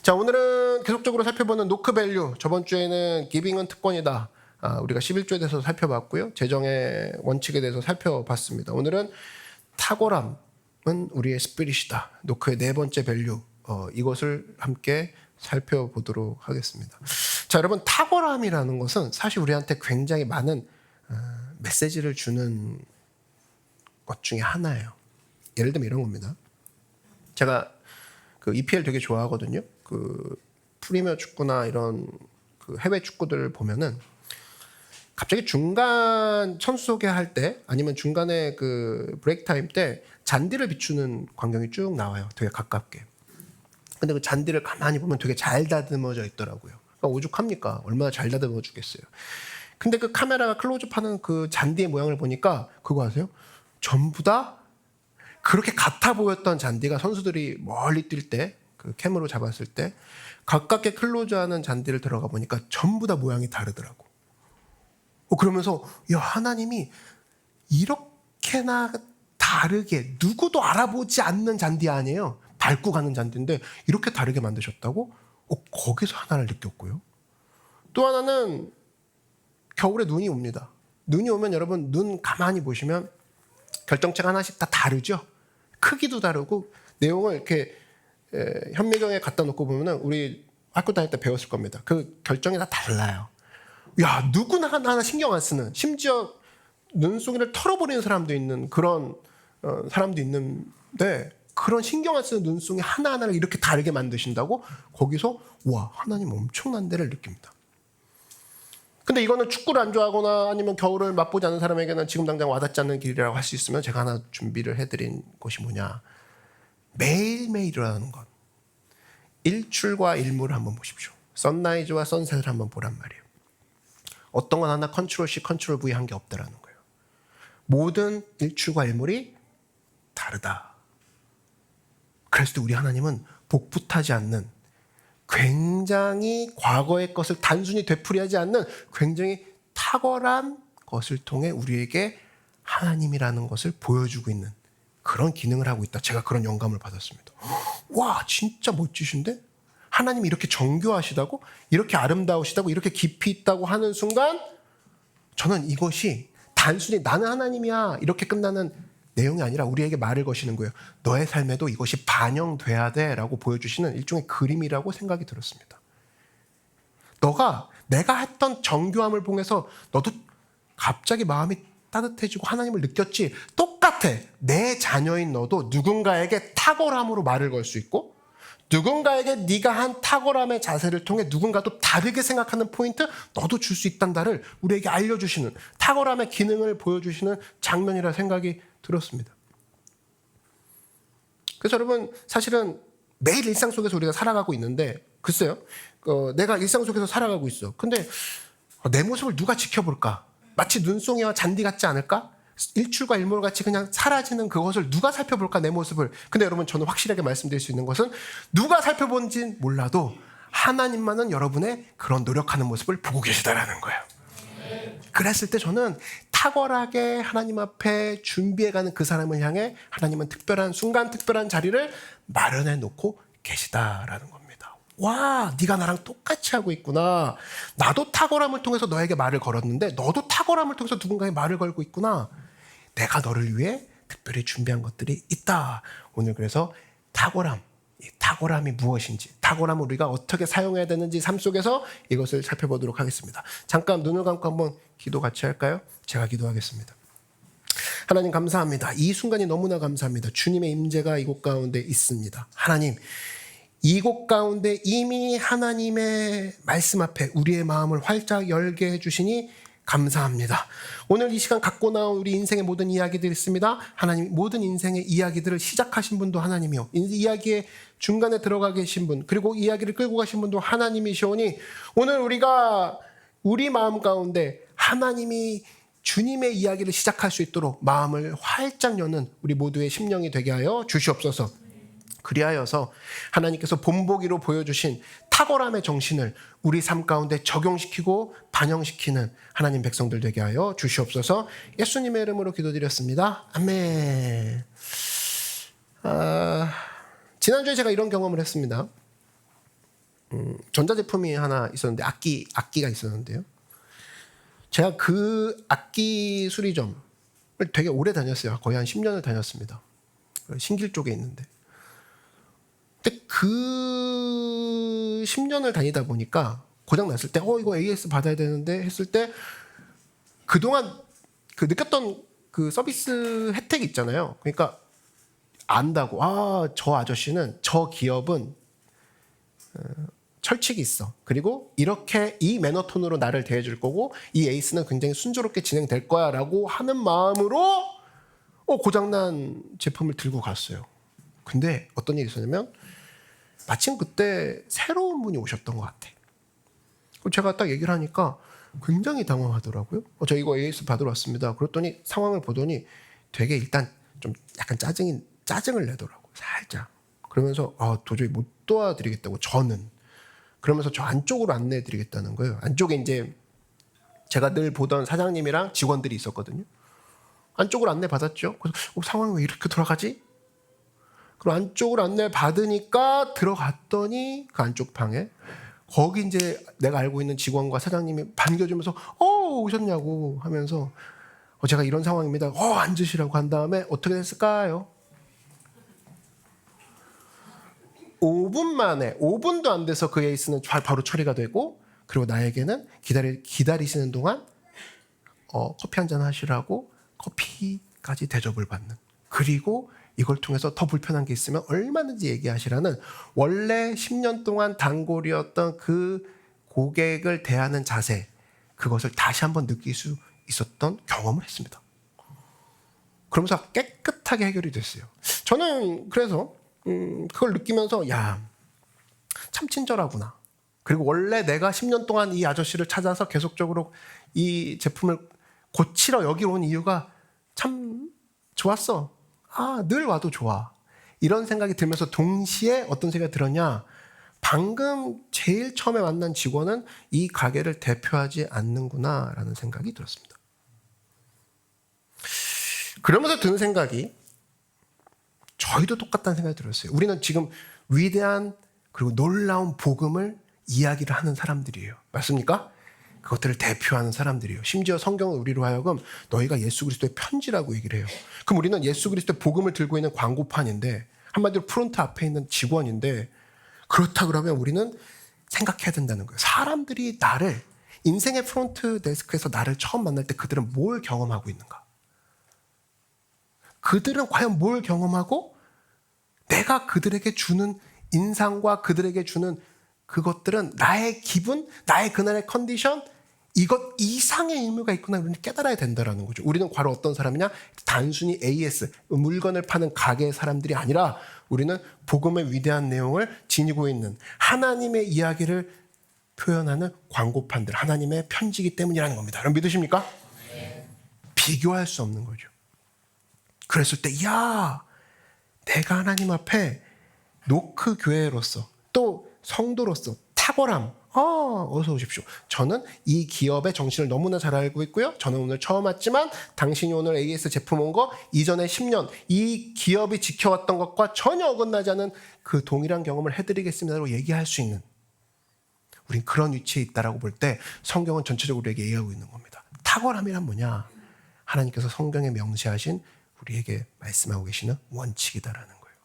자, 오늘은 계속적으로 살펴보는 노크 밸류. 저번 주에는 기빙은 특권이다. 우리가 11조에 대해서 살펴봤고요. 재정의 원칙에 대해서 살펴봤습니다. 오늘은 탁월함은 우리의 스피릿이다. 노크의 네 번째 밸류. 이것을 함께 살펴보도록 하겠습니다. 자, 여러분, 탁월함이라는 것은 사실 우리한테 굉장히 많은 메시지를 주는 것 중에 하나예요. 예를 들면 이런 겁니다. 제가 그 EPL 되게 좋아하거든요. 그 프리미어 축구나 이런 그 해외 축구들을 보면은 갑자기 중간 선수 소개할 때 아니면 중간에 그 브레이크 타임 때 잔디를 비추는 광경이 쭉 나와요. 되게 가깝게. 근데 그 잔디를 가만히 보면 되게 잘 다듬어져 있더라고요. 그러니까 오죽합니까? 얼마나 잘 다듬어 주겠어요. 근데 그 카메라가 클로즈업하는 그 잔디의 모양을 보니까 그거 아세요? 전부 다 그렇게 같아 보였던 잔디가 선수들이 멀리 뛸 때, 그 캠으로 잡았을 때 가깝게 클로즈하는 잔디를 들어가 보니까 전부 다 모양이 다르더라고. 그러면서 야, 하나님이 이렇게나 다르게 누구도 알아보지 않는 잔디 아니에요. 밟고 가는 잔디인데 이렇게 다르게 만드셨다고? 거기서 하나를 느꼈고요. 또 하나는 겨울에 눈이 옵니다. 눈이 오면 여러분 눈 가만히 보시면 결정체가 하나씩 다 다르죠. 크기도 다르고 내용을 이렇게 현미경에 갖다 놓고 보면은 우리 학교 다닐 때 배웠을 겁니다. 그 결정이 다 달라요. 야, 누구나 하나 신경 안 쓰는, 심지어 눈송이를 털어버리는 사람도 있는 그런 사람도 있는데 그런 신경 안 쓰는 눈송이 하나하나를 이렇게 다르게 만드신다고? 거기서 와, 하나님 엄청난 데를 느낍니다. 근데 이거는 축구를 안 좋아하거나 아니면 겨울을 맛보지 않는 사람에게는 지금 당장 와닿지 않는 길이라고 할 수 있으면 제가 하나 준비를 해드린 것이 뭐냐. 매일매일이라는 것. 일출과 일몰을 한번 보십시오. 선라이즈와 선셋을 한번 보란 말이에요. 어떤 건 하나 컨트롤 C, 컨트롤 V 한 게 없다라는 거예요. 모든 일출과 일몰이 다르다. 그래서 우리 하나님은 복붙하지 않는 굉장히 과거의 것을 단순히 되풀이하지 않는 굉장히 탁월한 것을 통해 우리에게 하나님이라는 것을 보여주고 있는 그런 기능을 하고 있다. 제가 그런 영감을 받았습니다. 와, 진짜 멋지신데? 하나님이 이렇게 정교하시다고? 이렇게 아름다우시다고? 이렇게 깊이 있다고 하는 순간 저는 이것이 단순히 나는 하나님이야 이렇게 끝나는 내용이 아니라 우리에게 말을 거시는 거예요. 너의 삶에도 이것이 반영돼야 돼 라고 보여주시는 일종의 그림이라고 생각이 들었습니다. 내가 했던 정교함을 통해서 너도 갑자기 마음이 따뜻해지고 하나님을 느꼈지? 똑같아. 내 자녀인 너도 누군가에게 탁월함으로 말을 걸 수 있고 누군가에게 네가 한 탁월함의 자세를 통해 누군가도 다르게 생각하는 포인트 너도 줄 수 있단다를 우리에게 알려주시는 탁월함의 기능을 보여주시는 장면이라 생각이 들었습니다. 그래서 여러분 사실은 매일 일상 속에서 우리가 살아가고 있는데 글쎄요. 내가 일상 속에서 살아가고 있어. 근데 내 모습을 누가 지켜볼까? 마치 눈송이와 잔디 같지 않을까? 일출과 일몰 같이 그냥 사라지는 그것을 누가 살펴볼까 내 모습을. 근데 여러분 저는 확실하게 말씀드릴 수 있는 것은 누가 살펴본지는 몰라도 하나님만은 여러분의 그런 노력하는 모습을 보고 계시다라는 거예요. 그랬을 때 저는 탁월하게 하나님 앞에 준비해가는 그 사람을 향해 하나님은 특별한 순간 특별한 자리를 마련해 놓고 계시다라는 겁니다. 와, 네가 나랑 똑같이 하고 있구나. 나도 탁월함을 통해서 너에게 말을 걸었는데 너도 탁월함을 통해서 누군가에게 말을 걸고 있구나. 내가 너를 위해 특별히 준비한 것들이 있다. 오늘 그래서 탁월함이 무엇인지, 탁월함을 우리가 어떻게 사용해야 되는지 삶 속에서 이것을 살펴보도록 하겠습니다. 잠깐 눈을 감고 한번 기도 같이 할까요? 제가 기도하겠습니다. 하나님 감사합니다. 이 순간이 너무나 감사합니다. 주님의 임재가 이곳 가운데 있습니다. 하나님, 이곳 가운데 이미 하나님의 말씀 앞에 우리의 마음을 활짝 열게 해주시니 감사합니다. 오늘 이 시간 갖고 나온 우리 인생의 모든 이야기들이 있습니다. 하나님 모든 인생의 이야기들을 시작하신 분도 하나님이요. 이야기의 중간에 들어가 계신 분 그리고 이야기를 끌고 가신 분도 하나님이시오니 오늘 우리가 우리 마음 가운데 하나님이 주님의 이야기를 시작할 수 있도록 마음을 활짝 여는 우리 모두의 심령이 되게 하여 주시옵소서. 그리하여서 하나님께서 본보기로 보여주신 탁월함의 정신을 우리 삶 가운데 적용시키고 반영시키는 하나님 백성들 되게 하여 주시옵소서. 예수님의 이름으로 기도드렸습니다. 아멘. 지난주에 제가 이런 경험을 했습니다. 전자제품이 하나 있었는데 악기가 있었는데요. 제가 그 악기 수리점을 되게 오래 다녔어요. 거의 한 10년을 다녔습니다. 신길 쪽에 있는데. 근데 그 10년을 다니다 보니까 고장 났을 때 이거 AS 받아야 되는데 했을 때 그동안 그 느꼈던 그 서비스 혜택이 있잖아요. 그러니까 안다고 저 아저씨는 저 기업은 철칙이 있어. 그리고 이렇게 이 매너톤으로 나를 대해줄 거고 이 에이스는 굉장히 순조롭게 진행될 거야 라고 하는 마음으로 고장난 제품을 들고 갔어요. 근데 어떤 일이 있었냐면 마침 그때 새로운 분이 오셨던 것 같아. 제가 딱 얘기를 하니까 굉장히 당황하더라고요. 저 이거 AS 받으러 왔습니다. 그랬더니 상황을 보더니 되게 일단 좀 약간 짜증을 내더라고요. 살짝. 그러면서 도저히 못 도와드리겠다고 저는. 그러면서 저 안쪽으로 안내해 드리겠다는 거예요. 안쪽에 이제 제가 늘 보던 사장님이랑 직원들이 있었거든요. 안쪽으로 안내 받았죠. 그래서 상황이 왜 이렇게 돌아가지? 그럼 안쪽으로 안내 받으니까 들어갔더니 그 안쪽 방에 거기 이제 내가 알고 있는 직원과 사장님이 반겨주면서 오셨냐고 하면서 제가 이런 상황입니다. 앉으시라고 한 다음에 어떻게 됐을까요? 5분 만에 5분도 안 돼서 그 에이스는 바로 처리가 되고 그리고 나에게는 기다리시는 동안 커피 한잔 하시라고 커피까지 대접을 받는 그리고 이걸 통해서 더 불편한 게 있으면 얼마든지 얘기하시라는 원래 10년 동안 단골이었던 그 고객을 대하는 자세 그것을 다시 한번 느낄 수 있었던 경험을 했습니다. 그러면서 깨끗하게 해결이 됐어요. 저는 그래서 그걸 느끼면서 참 친절하구나. 그리고 원래 내가 10년 동안 이 아저씨를 찾아서 계속적으로 이 제품을 고치러 여기 온 이유가 참 좋았어. 늘 와도 좋아. 이런 생각이 들면서 동시에 어떤 생각이 들었냐. 방금 제일 처음에 만난 직원은 이 가게를 대표하지 않는구나 라는 생각이 들었습니다. 그러면서 드는 생각이 저희도 똑같다는 생각이 들었어요. 우리는 지금 위대한 그리고 놀라운 복음을 이야기를 하는 사람들이에요. 맞습니까? 그것들을 대표하는 사람들이에요. 심지어 성경은 우리로 하여금 너희가 예수 그리스도의 편지라고 얘기를 해요. 그럼 우리는 예수 그리스도의 복음을 들고 있는 광고판인데 한마디로 프론트 앞에 있는 직원인데 그렇다 그러면 우리는 생각해야 된다는 거예요. 사람들이 나를 인생의 프론트 데스크에서 나를 처음 만날 때 그들은 뭘 경험하고 있는가? 그들은 과연 뭘 경험하고 내가 그들에게 주는 인상과 그들에게 주는 그것들은 나의 기분, 나의 그날의 컨디션 이것 이상의 의미가 있구나 우리는 깨달아야 된다는 거죠. 우리는 바로 어떤 사람이냐? 단순히 AS, 물건을 파는 가게의 사람들이 아니라 우리는 복음의 위대한 내용을 지니고 있는 하나님의 이야기를 표현하는 광고판들, 하나님의 편지이기 때문이라는 겁니다. 여러분 믿으십니까? 네. 비교할 수 없는 거죠. 그랬을 때 내가 하나님 앞에 노크 교회로서 또 성도로서 탁월함 어서 오십시오. 저는 이 기업의 정신을 너무나 잘 알고 있고요. 저는 오늘 처음 왔지만 당신이 오늘 AS 제품 온 거 이전에 10년 이 기업이 지켜왔던 것과 전혀 어긋나지 않은 그 동일한 경험을 해드리겠습니다라고 얘기할 수 있는 우린 그런 위치에 있다라고 볼 때 성경은 전체적으로 우리에게 얘기하고 있는 겁니다. 탁월함이란 뭐냐? 하나님께서 성경에 명시하신 우리에게 말씀하고 계시는 원칙이다라는 거예요.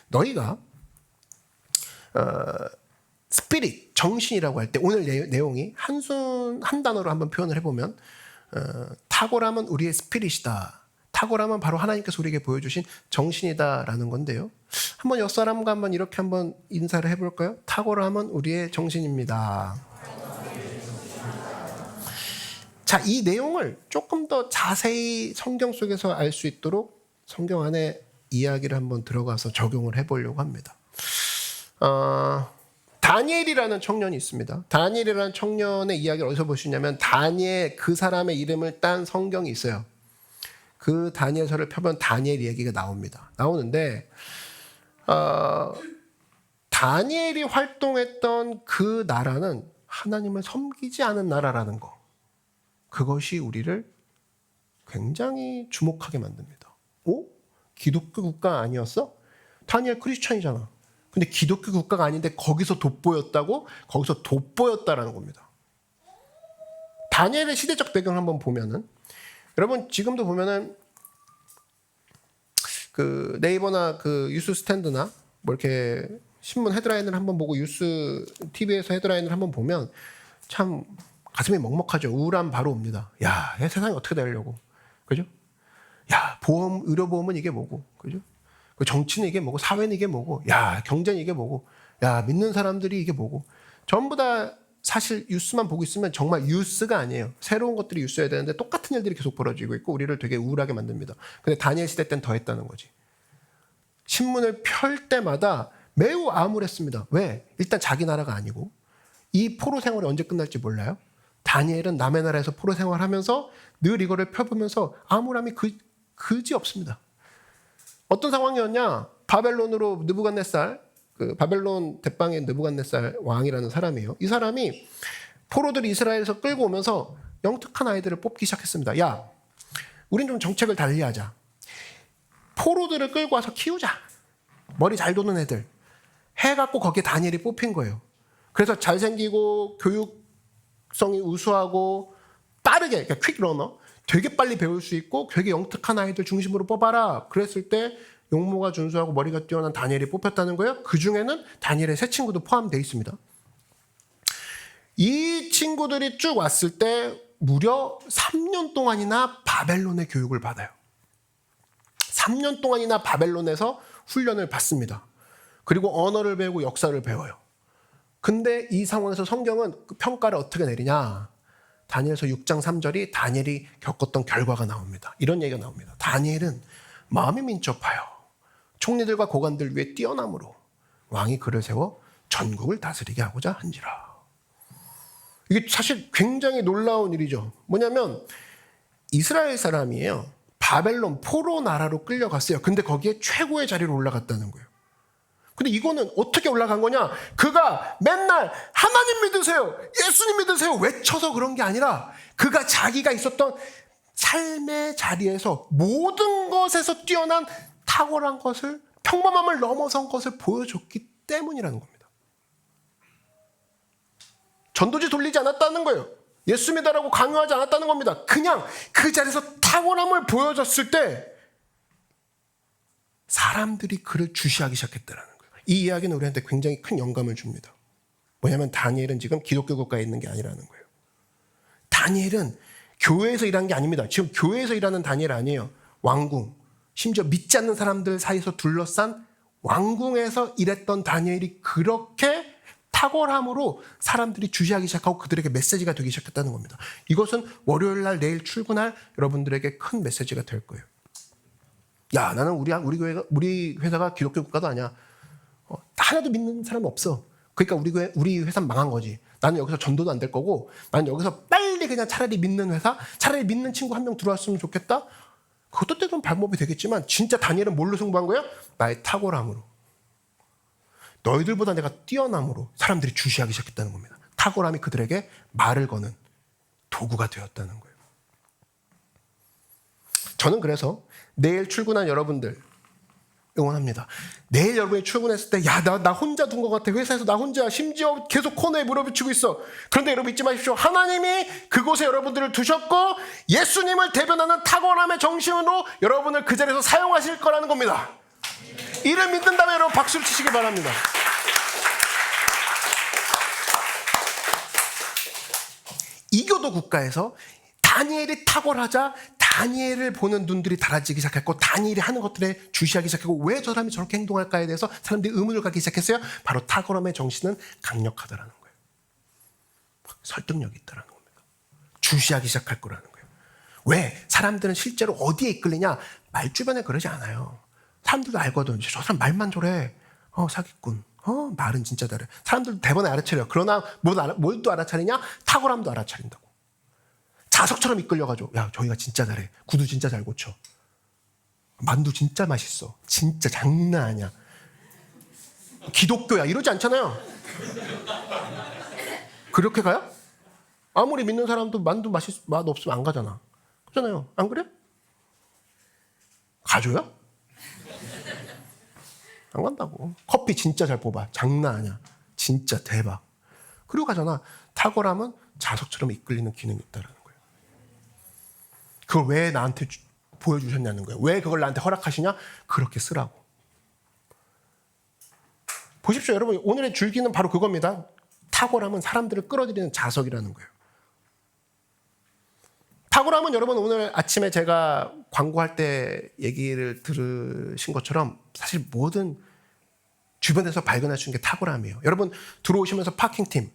너희가 스피릿, 정신이라고 할 때 오늘 내용이 한 단어로 한번 표현을 해보면 탁월함은 우리의 스피릿이다. 탁월함은 바로 하나님께서 우리에게 보여주신 정신이다라는 건데요. 한번 옆 사람과 한번 이렇게 한번 인사를 해볼까요? 탁월함은 우리의 정신입니다. 자, 이 내용을 조금 더 자세히 성경 속에서 알 수 있도록 성경 안에 이야기를 한번 들어가서 적용을 해보려고 합니다. 다니엘이라는 청년이 있습니다. 다니엘이라는 청년의 이야기를 어디서 보시냐면 다니엘 그 사람의 이름을 딴 성경이 있어요. 그 다니엘서를 펴면 다니엘 이야기가 나오는데 다니엘이 활동했던 그 나라는 하나님을 섬기지 않은 나라라는 거. 그것이 우리를 굉장히 주목하게 만듭니다. 기독교 국가 아니었어? 다니엘 크리스천이잖아. 근데 기독교 국가가 아닌데 거기서 돋보였다고? 거기서 돋보였다라는 겁니다. 다니엘의 시대적 배경을 한번 보면은, 여러분 지금도 보면은 그 네이버나 그 뉴스 스탠드나 뭐 이렇게 신문 헤드라인을 한번 보고 뉴스 TV에서 헤드라인을 한번 보면 참 가슴이 먹먹하죠. 우울함 바로 옵니다. 야, 세상이 어떻게 되려고, 그죠? 야, 보험, 의료보험은 이게 뭐고, 그죠? 그 정치는 이게 뭐고, 사회는 이게 뭐고, 야, 경제는 이게 뭐고, 야, 믿는 사람들이 이게 뭐고, 전부 다 사실 뉴스만 보고 있으면 정말 뉴스가 아니에요. 새로운 것들이 뉴스여야 되는데 똑같은 일들이 계속 벌어지고 있고 우리를 되게 우울하게 만듭니다. 근데 다니엘 시대 때는 더 했다는 거지. 신문을 펼 때마다 매우 암울했습니다. 왜? 일단 자기 나라가 아니고 이 포로 생활이 언제 끝날지 몰라요. 다니엘은 남의 나라에서 포로 생활하면서 늘 이거를 펴보면서 암울함이 그지 없습니다. 어떤 상황이었냐? 바벨론으로 느부갓네살, 그 바벨론 대빵의 느부갓네살 왕이라는 사람이에요. 이 사람이 포로들이 이스라엘에서 끌고 오면서 영특한 아이들을 뽑기 시작했습니다. 야, 우린 좀 정책을 달리하자. 포로들을 끌고 와서 키우자. 머리 잘 도는 애들. 해갖고 거기에 다니엘이 뽑힌 거예요. 그래서 잘생기고 교육성이 우수하고 빠르게, 그러니까 퀵러너, 되게 빨리 배울 수 있고 되게 영특한 아이들 중심으로 뽑아라. 그랬을 때 용모가 준수하고 머리가 뛰어난 다니엘이 뽑혔다는 거예요. 그 중에는 다니엘의 세 친구도 포함되어 있습니다. 이 친구들이 쭉 왔을 때 무려 3년 동안이나 바벨론의 교육을 받아요. 3년 동안이나 바벨론에서 훈련을 받습니다. 그리고 언어를 배우고 역사를 배워요. 근데 이 상황에서 성경은 그 평가를 어떻게 내리냐? 다니엘서 6장 3절이 다니엘이 겪었던 결과가 나옵니다. 이런 얘기가 나옵니다. 다니엘은 마음이 민첩하여 총리들과 고관들 위에 뛰어남으로 왕이 그를 세워 전국을 다스리게 하고자 한지라. 이게 사실 굉장히 놀라운 일이죠. 뭐냐면 이스라엘 사람이에요. 바벨론 포로 나라로 끌려갔어요. 근데 거기에 최고의 자리로 올라갔다는 거예요. 근데 이거는 어떻게 올라간 거냐? 그가 맨날 하나님 믿으세요, 예수님 믿으세요 외쳐서 그런 게 아니라 그가 자기가 있었던 삶의 자리에서 모든 것에서 뛰어난 탁월한 것을, 평범함을 넘어선 것을 보여줬기 때문이라는 겁니다. 전도지 돌리지 않았다는 거예요. 예수 믿으라고 강요하지 않았다는 겁니다. 그냥 그 자리에서 탁월함을 보여줬을 때 사람들이 그를 주시하기 시작했다는 거예요. 이 이야기는 우리한테 굉장히 큰 영감을 줍니다. 뭐냐면 다니엘은 지금 기독교 국가에 있는 게 아니라는 거예요. 다니엘은 교회에서 일한 게 아닙니다. 지금 교회에서 일하는 다니엘 아니에요. 왕궁, 심지어 믿지 않는 사람들 사이에서 둘러싼 왕궁에서 일했던 다니엘이 그렇게 탁월함으로 사람들이 주시하기 시작하고 그들에게 메시지가 되기 시작했다는 겁니다. 이것은 월요일 날 내일 출근할 여러분들에게 큰 메시지가 될 거예요. 야, 나는 우리 회사가 기독교 국가도 아니야. 하나도 믿는 사람 없어. 그러니까 우리 회사는 망한 거지. 나는 여기서 전도도 안 될 거고, 나는 여기서 빨리 그냥 차라리 믿는 회사, 차라리 믿는 친구 한 명 들어왔으면 좋겠다. 그것도 때로는 방법이 되겠지만 진짜 다니엘은 뭘로 승부한 거예요? 나의 탁월함으로. 너희들보다 내가 뛰어남으로 사람들이 주시하기 시작했다는 겁니다. 탁월함이 그들에게 말을 거는 도구가 되었다는 거예요. 저는 그래서 내일 출근한 여러분들 응원합니다. 내일 여러분이 출근했을 때, 야, 나 혼자 둔 것 같아. 회사에서 나 혼자, 심지어 계속 코너에 물어붙이고 있어. 그런데 여러분 잊지 마십시오. 하나님이 그곳에 여러분들을 두셨고 예수님을 대변하는 탁월함의 정신으로 여러분을 그 자리에서 사용하실 거라는 겁니다. 이를 믿는다면 여러분 박수를 치시기 바랍니다. 이교도 국가에서 다니엘이 탁월하자 다니엘을 보는 눈들이 달라지기 시작했고 다니엘이 하는 것들에 주시하기 시작했고 왜 저 사람이 저렇게 행동할까에 대해서 사람들이 의문을 갖기 시작했어요. 바로 탁월함의 정신은 강력하다라는 거예요. 설득력이 있다라는 겁니다. 주시하기 시작할 거라는 거예요. 왜? 사람들은 실제로 어디에 이끌리냐? 말 주변에 그러지 않아요. 사람들도 알거든. 저 사람 말만 저래. 사기꾼. 말은 진짜 잘해. 사람들도 대번에 알아차려요. 그러나 뭘 또 알아차리냐? 탁월함도 알아차린다고. 자석처럼 이끌려가지고, 야, 저희가 진짜 잘해. 구두 진짜 잘 고쳐. 만두 진짜 맛있어. 진짜 장난 아니야. 기독교야. 이러지 않잖아요. 그렇게 가요? 아무리 믿는 사람도 만두 맛 없으면 안 가잖아. 그렇잖아요. 안 그래? 가줘요? 안 간다고. 커피 진짜 잘 뽑아. 장난 아니야. 진짜 대박. 그리고 가잖아. 탁월함은 자석처럼 이끌리는 기능이 있다는 거예요. 그걸 왜 나한테 보여주셨냐는 거예요. 왜 그걸 나한테 허락하시냐? 그렇게 쓰라고. 보십시오. 여러분, 오늘의 줄기는 바로 그겁니다. 탁월함은 사람들을 끌어들이는 자석이라는 거예요. 탁월함은 여러분, 오늘 아침에 제가 광고할 때 얘기를 들으신 것처럼 사실 모든 주변에서 발견할 수 있는 게 탁월함이에요. 여러분, 들어오시면서 파킹팀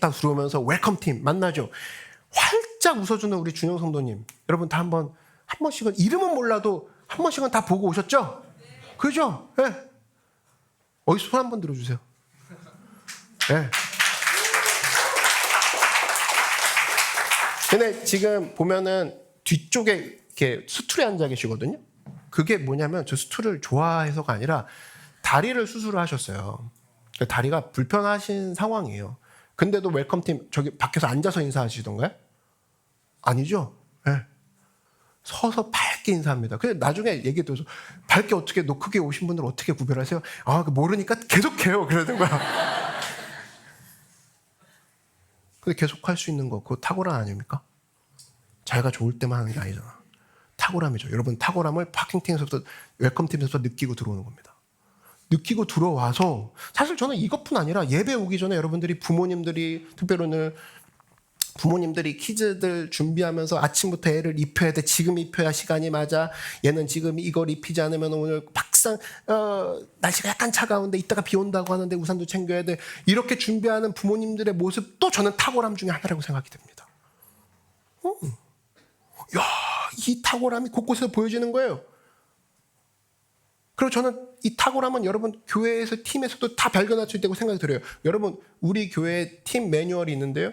딱 들어오면서 웰컴팀 만나죠. 활짝 웃어주는 우리 준영 성도님. 여러분 다 한 번씩은, 이름은 몰라도 한 번씩은 다 보고 오셨죠? 그죠? 예. 네. 어디서 손 한 번 들어주세요. 예. 네. 근데 지금 보면은 뒤쪽에 이렇게 수툴에 앉아 계시거든요. 그게 뭐냐면 저 수툴을 좋아해서가 아니라 다리를 수술을 하셨어요. 다리가 불편하신 상황이에요. 근데도 웰컴팀 저기 밖에서 앉아서 인사하시던가요? 아니죠? 네. 서서 밝게 인사합니다. 근데 나중에 얘기 들어서 밝게 어떻게 크게 오신 분들 어떻게 구별하세요? 아, 모르니까 계속해요. 그러는 거야. 근데 계속할 수 있는 거 그거 탁월함 아닙니까? 자기가 좋을 때만 하는 게 아니잖아. 탁월함이죠. 여러분 탁월함을 파킹팀에서부터 웰컴팀에서부터 느끼고 들어오는 겁니다. 느끼고 들어와서 사실 저는 이것뿐 아니라 예배 오기 전에 여러분들이 특별히 오늘 부모님들이 키즈들 준비하면서 아침부터 애를 입혀야 돼. 지금 입혀야 시간이 맞아. 얘는 지금 이걸 입히지 않으면 오늘 막상 날씨가 약간 차가운데 이따가 비 온다고 하는데 우산도 챙겨야 돼. 이렇게 준비하는 부모님들의 모습도 저는 탁월함 중에 하나라고 생각이 듭니다. 야, 이 탁월함이 곳곳에서 보여지는 거예요. 그리고 저는 이 탁월함은 여러분 교회에서 팀에서도 다 발견할 수 있다고 생각이 들어요. 여러분 우리 교회 팀 매뉴얼이 있는데요.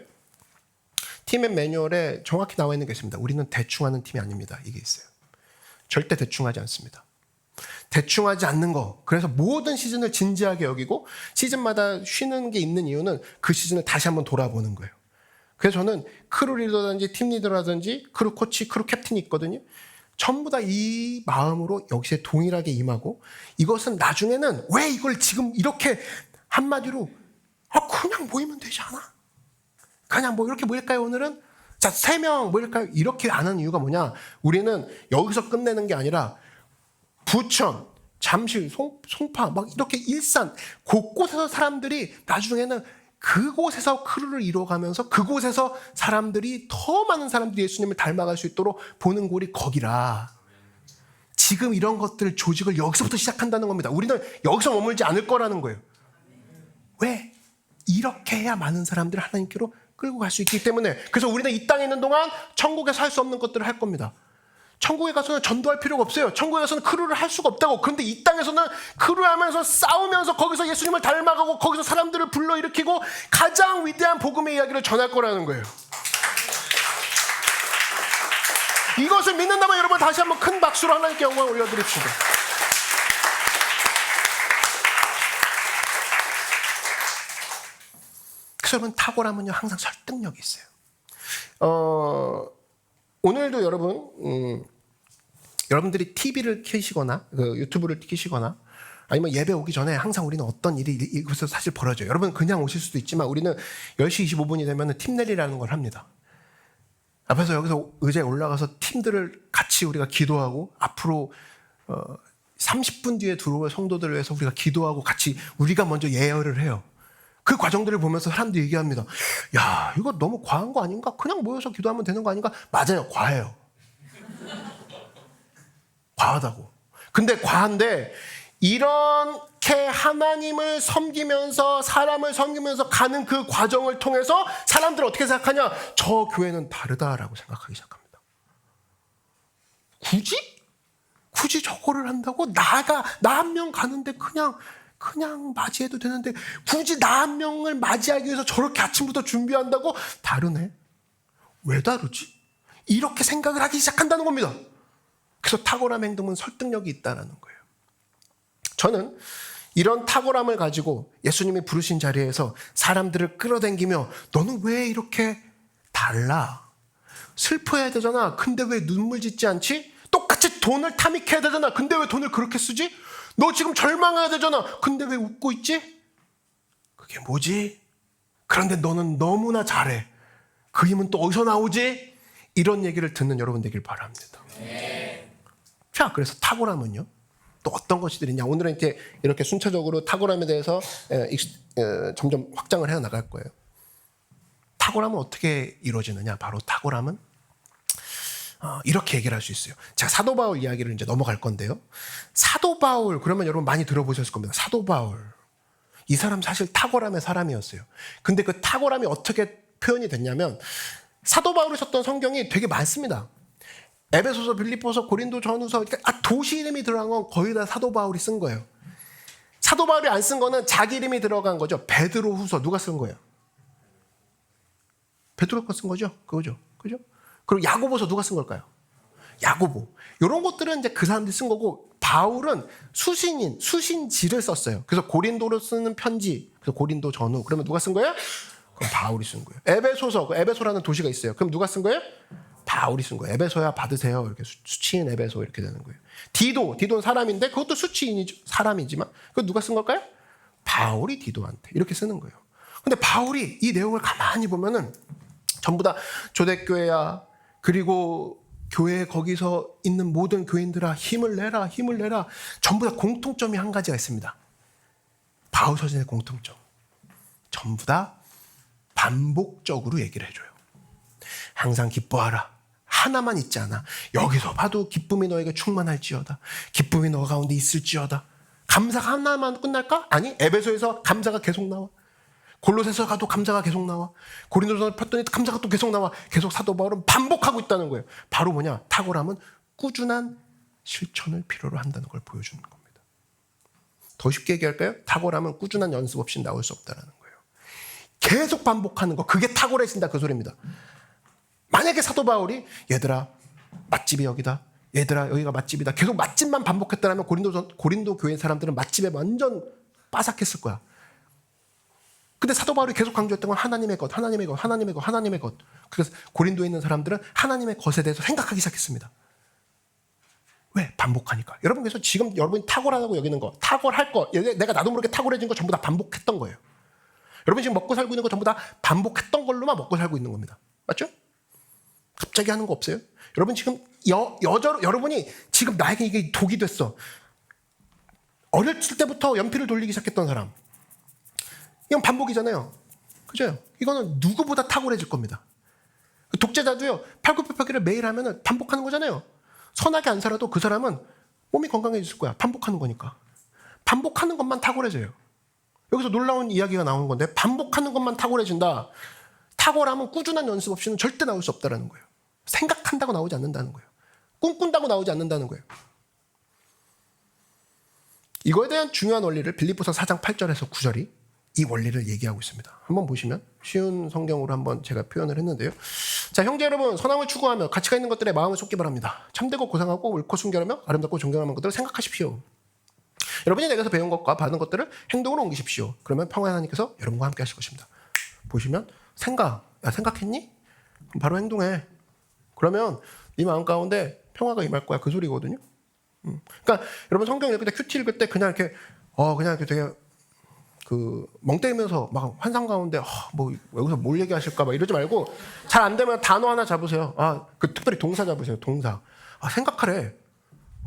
팀의 매뉴얼에 정확히 나와 있는 게 있습니다. 우리는 대충 하는 팀이 아닙니다. 이게 있어요. 절대 대충 하지 않습니다. 대충 하지 않는 거. 그래서 모든 시즌을 진지하게 여기고 시즌마다 쉬는 게 있는 이유는 그 시즌을 다시 한번 돌아보는 거예요. 그래서 저는 크루 리더라든지 팀 리더라든지 크루 코치, 크루 캡틴이 있거든요. 전부 다 이 마음으로 여기에 동일하게 임하고 이것은 나중에는 왜 이걸 지금 이렇게 한마디로 그냥 모이면 되지 않아? 그냥 이렇게 모일까요 오늘은? 자 3명 모일까요? 이렇게 안 하는 이유가 뭐냐? 우리는 여기서 끝내는 게 아니라 부천, 잠실, 송파 막 이렇게 일산 곳곳에서 사람들이 나중에는 그곳에서 크루를 이뤄가면서 그곳에서 사람들이 더 많은 사람들이 예수님을 닮아갈 수 있도록 보는 골이 거기라. 지금 이런 것들 조직을 여기서부터 시작한다는 겁니다. 우리는 여기서 머물지 않을 거라는 거예요. 왜? 이렇게 해야 많은 사람들을 하나님께로 끌고 갈 수 있기 때문에. 그래서 우리는 이 땅에 있는 동안 천국에서 할 수 없는 것들을 할 겁니다. 천국에 가서는 전도할 필요가 없어요. 천국에 가서는 크루를 할 수가 없다고. 그런데 이 땅에서는 크루하면서 싸우면서 거기서 예수님을 닮아가고 거기서 사람들을 불러일으키고 가장 위대한 복음의 이야기를 전할 거라는 거예요. 이것을 믿는다면 여러분 다시 한번 큰 박수로 하나님께 영광을 올려드립시다. 그래서 여러분 탁월함은요 항상 설득력이 있어요. 오늘도 여러분들이 TV를 켜시거나 유튜브를 켜시거나 아니면 예배 오기 전에 항상 우리는 어떤 일이 이곳에서 사실 벌어져요. 여러분 그냥 오실 수도 있지만 우리는 10시 25분이 되면 팀내리라는 걸 합니다. 앞에서 여기서 의자에 올라가서 팀들을 같이 우리가 기도하고 앞으로 30분 뒤에 들어올 성도들을 위해서 우리가 기도하고 같이 우리가 먼저 예열을 해요. 그 과정들을 보면서 사람들이 얘기합니다. 야, 이거 너무 과한 거 아닌가? 그냥 모여서 기도하면 되는 거 아닌가? 맞아요, 과해요. 과하다고. 근데 과한데 이렇게 하나님을 섬기면서 사람을 섬기면서 가는 그 과정을 통해서 사람들은 어떻게 생각하냐? 저 교회는 다르다라고 생각하기 시작합니다. 굳이 저거를 한다고? 나 한 명 가는데 그냥 맞이해도 되는데 굳이 나 한 명을 맞이하기 위해서 저렇게 아침부터 준비한다고? 다르네. 왜 다르지? 이렇게 생각을 하기 시작한다는 겁니다. 그래서 탁월한 행동은 설득력이 있다는 거예요. 저는 이런 탁월함을 가지고 예수님이 부르신 자리에서 사람들을 끌어당기며 너는 왜 이렇게 달라? 슬퍼해야 되잖아. 근데 왜 눈물 짓지 않지? 똑같이 돈을 탐닉해야 되잖아. 근데 왜 돈을 그렇게 쓰지? 너 지금 절망해야 되잖아. 근데 왜 웃고 있지? 그게 뭐지? 그런데 너는 너무나 잘해. 그 힘은 또 어디서 나오지? 이런 얘기를 듣는 여러분 되길 바랍니다. 자, 그래서 탁월함은요, 또 어떤 것들이 있냐. 오늘은 이렇게 순차적으로 탁월함에 대해서 점점 확장을 해 나갈 거예요. 탁월함은 어떻게 이루어지느냐? 바로 탁월함은 이렇게 얘기를 할 수 있어요. 제가 사도 바울 이야기를 이제 넘어갈 건데요. 사도 바울, 그러면 여러분 많이 들어보셨을 겁니다. 사도 바울. 이 사람 사실 탁월함의 사람이었어요. 근데 그 탁월함이 어떻게 표현이 됐냐면, 사도 바울이 썼던 성경이 되게 많습니다. 에베소서, 빌립보서, 고린도 전후서, 그러니까 도시 이름이 들어간 건 거의 다 사도 바울이 쓴 거예요. 사도 바울이 안 쓴 거는 자기 이름이 들어간 거죠. 베드로 후서 누가 쓴 거예요? 베드로가 쓴 거죠. 그거죠. 그죠? 그리고 야고보서 누가 쓴 걸까요? 야고보. 이런 것들은 이제 그 사람들이 쓴 거고, 바울은 수신지를 썼어요. 그래서 고린도로 쓰는 편지, 그래서 고린도 전후. 그러면 누가 쓴 거예요? 그럼 바울이 쓴 거예요. 에베소서, 에베소라는 도시가 있어요. 그럼 누가 쓴 거예요? 바울이 쓴 거예요. 에베소야 받으세요. 이렇게 수치인 에베소 이렇게 되는 거예요. 디도는 사람인데 그것도 수치인이죠. 사람이지만 그거 누가 쓴 걸까요? 바울이 디도한테 이렇게 쓰는 거예요. 근데 바울이 이 내용을 가만히 보면은 전부 다 초대교회야, 그리고 교회 거기서 있는 모든 교인들아 힘을 내라. 전부 다 공통점이 한 가지가 있습니다. 바울 서신의 공통점. 전부 다 반복적으로 얘기를 해줘요. 항상 기뻐하라. 하나만 있지 않아. 여기서 봐도 기쁨이 너에게 충만할지어다. 기쁨이 너 가운데 있을지어다. 감사가 하나만 끝날까? 아니, 에베소에서 감사가 계속 나와. 골로새서 가도 감사가 계속 나와. 고린도전서 폈더니 감사가 또 계속 나와. 계속 사도 바울은 반복하고 있다는 거예요. 바로 뭐냐? 탁월함은 꾸준한 실천을 필요로 한다는 걸 보여주는 겁니다. 더 쉽게 얘기할까요? 탁월함은 꾸준한 연습 없이 나올 수 없다는 거예요. 계속 반복하는 거, 그게 탁월해진다 그 소리입니다. 만약에 사도 바울이 얘들아 맛집이 여기다, 얘들아 여기가 맛집이다, 계속 맛집만 반복했다면 고린도 교회 사람들은 맛집에 완전 빠삭했을 거야. 근데 사도 바울이 계속 강조했던 건 하나님의 것. 그래서 고린도에 있는 사람들은 하나님의 것에 대해서 생각하기 시작했습니다. 왜? 반복하니까. 여러분, 그래서 지금 여러분이 탁월하다고 여기는 거, 탁월할 거, 내가 나도 모르게 탁월해진 거 전부 다 반복했던 거예요. 여러분 지금 먹고 살고 있는 거 전부 다 반복했던 걸로만 먹고 살고 있는 겁니다. 맞죠? 갑자기 하는 거 없어요? 여러분 지금 여러분이 지금 나에게 이게 독이 됐어. 어렸을 때부터 연필을 돌리기 시작했던 사람, 이건 반복이잖아요. 그죠? 이거는 누구보다 탁월해질 겁니다. 독재자도요, 팔굽혀펴기를 매일 하면 반복하는 거잖아요. 선하게 안 살아도 그 사람은 몸이 건강해질 거야. 반복하는 거니까. 반복하는 것만 탁월해져요. 여기서 놀라운 이야기가 나오는 건데, 반복하는 것만 탁월해진다. 탁월함은 꾸준한 연습 없이는 절대 나올 수 없다는 거예요. 생각한다고 나오지 않는다는 거예요. 꿈꾼다고 나오지 않는다는 거예요. 이거에 대한 중요한 원리를 빌립보서 4장 8절에서 9절이 이 원리를 얘기하고 있습니다. 한번 보시면 쉬운 성경으로 한번 제가 표현을 했는데요. 자, 형제 여러분, 선함을 추구하며 가치가 있는 것들에 마음을 쏟기 바랍니다. 참되고 고상하고 옳고 순결하며 아름답고 존경하는 것들을 생각하십시오. 여러분이 내게서 배운 것과 받은 것들을 행동으로 옮기십시오. 그러면 평화의 하나님께서 여러분과 함께 하실 것입니다. 보시면 생각했니? 그럼 바로 행동해. 그러면 네 마음 가운데 평화가 임할 거야. 그 소리거든요. 그러니까 여러분 성경 읽을 때, 큐티 읽을 때 그냥 이렇게 되게 멍 때리면서 막 환상 가운데 뭐 여기서 뭘 얘기하실까 막 이러지 말고, 잘 안 되면 단어 하나 잡으세요. 특별히 동사 잡으세요. 동사. 생각하래.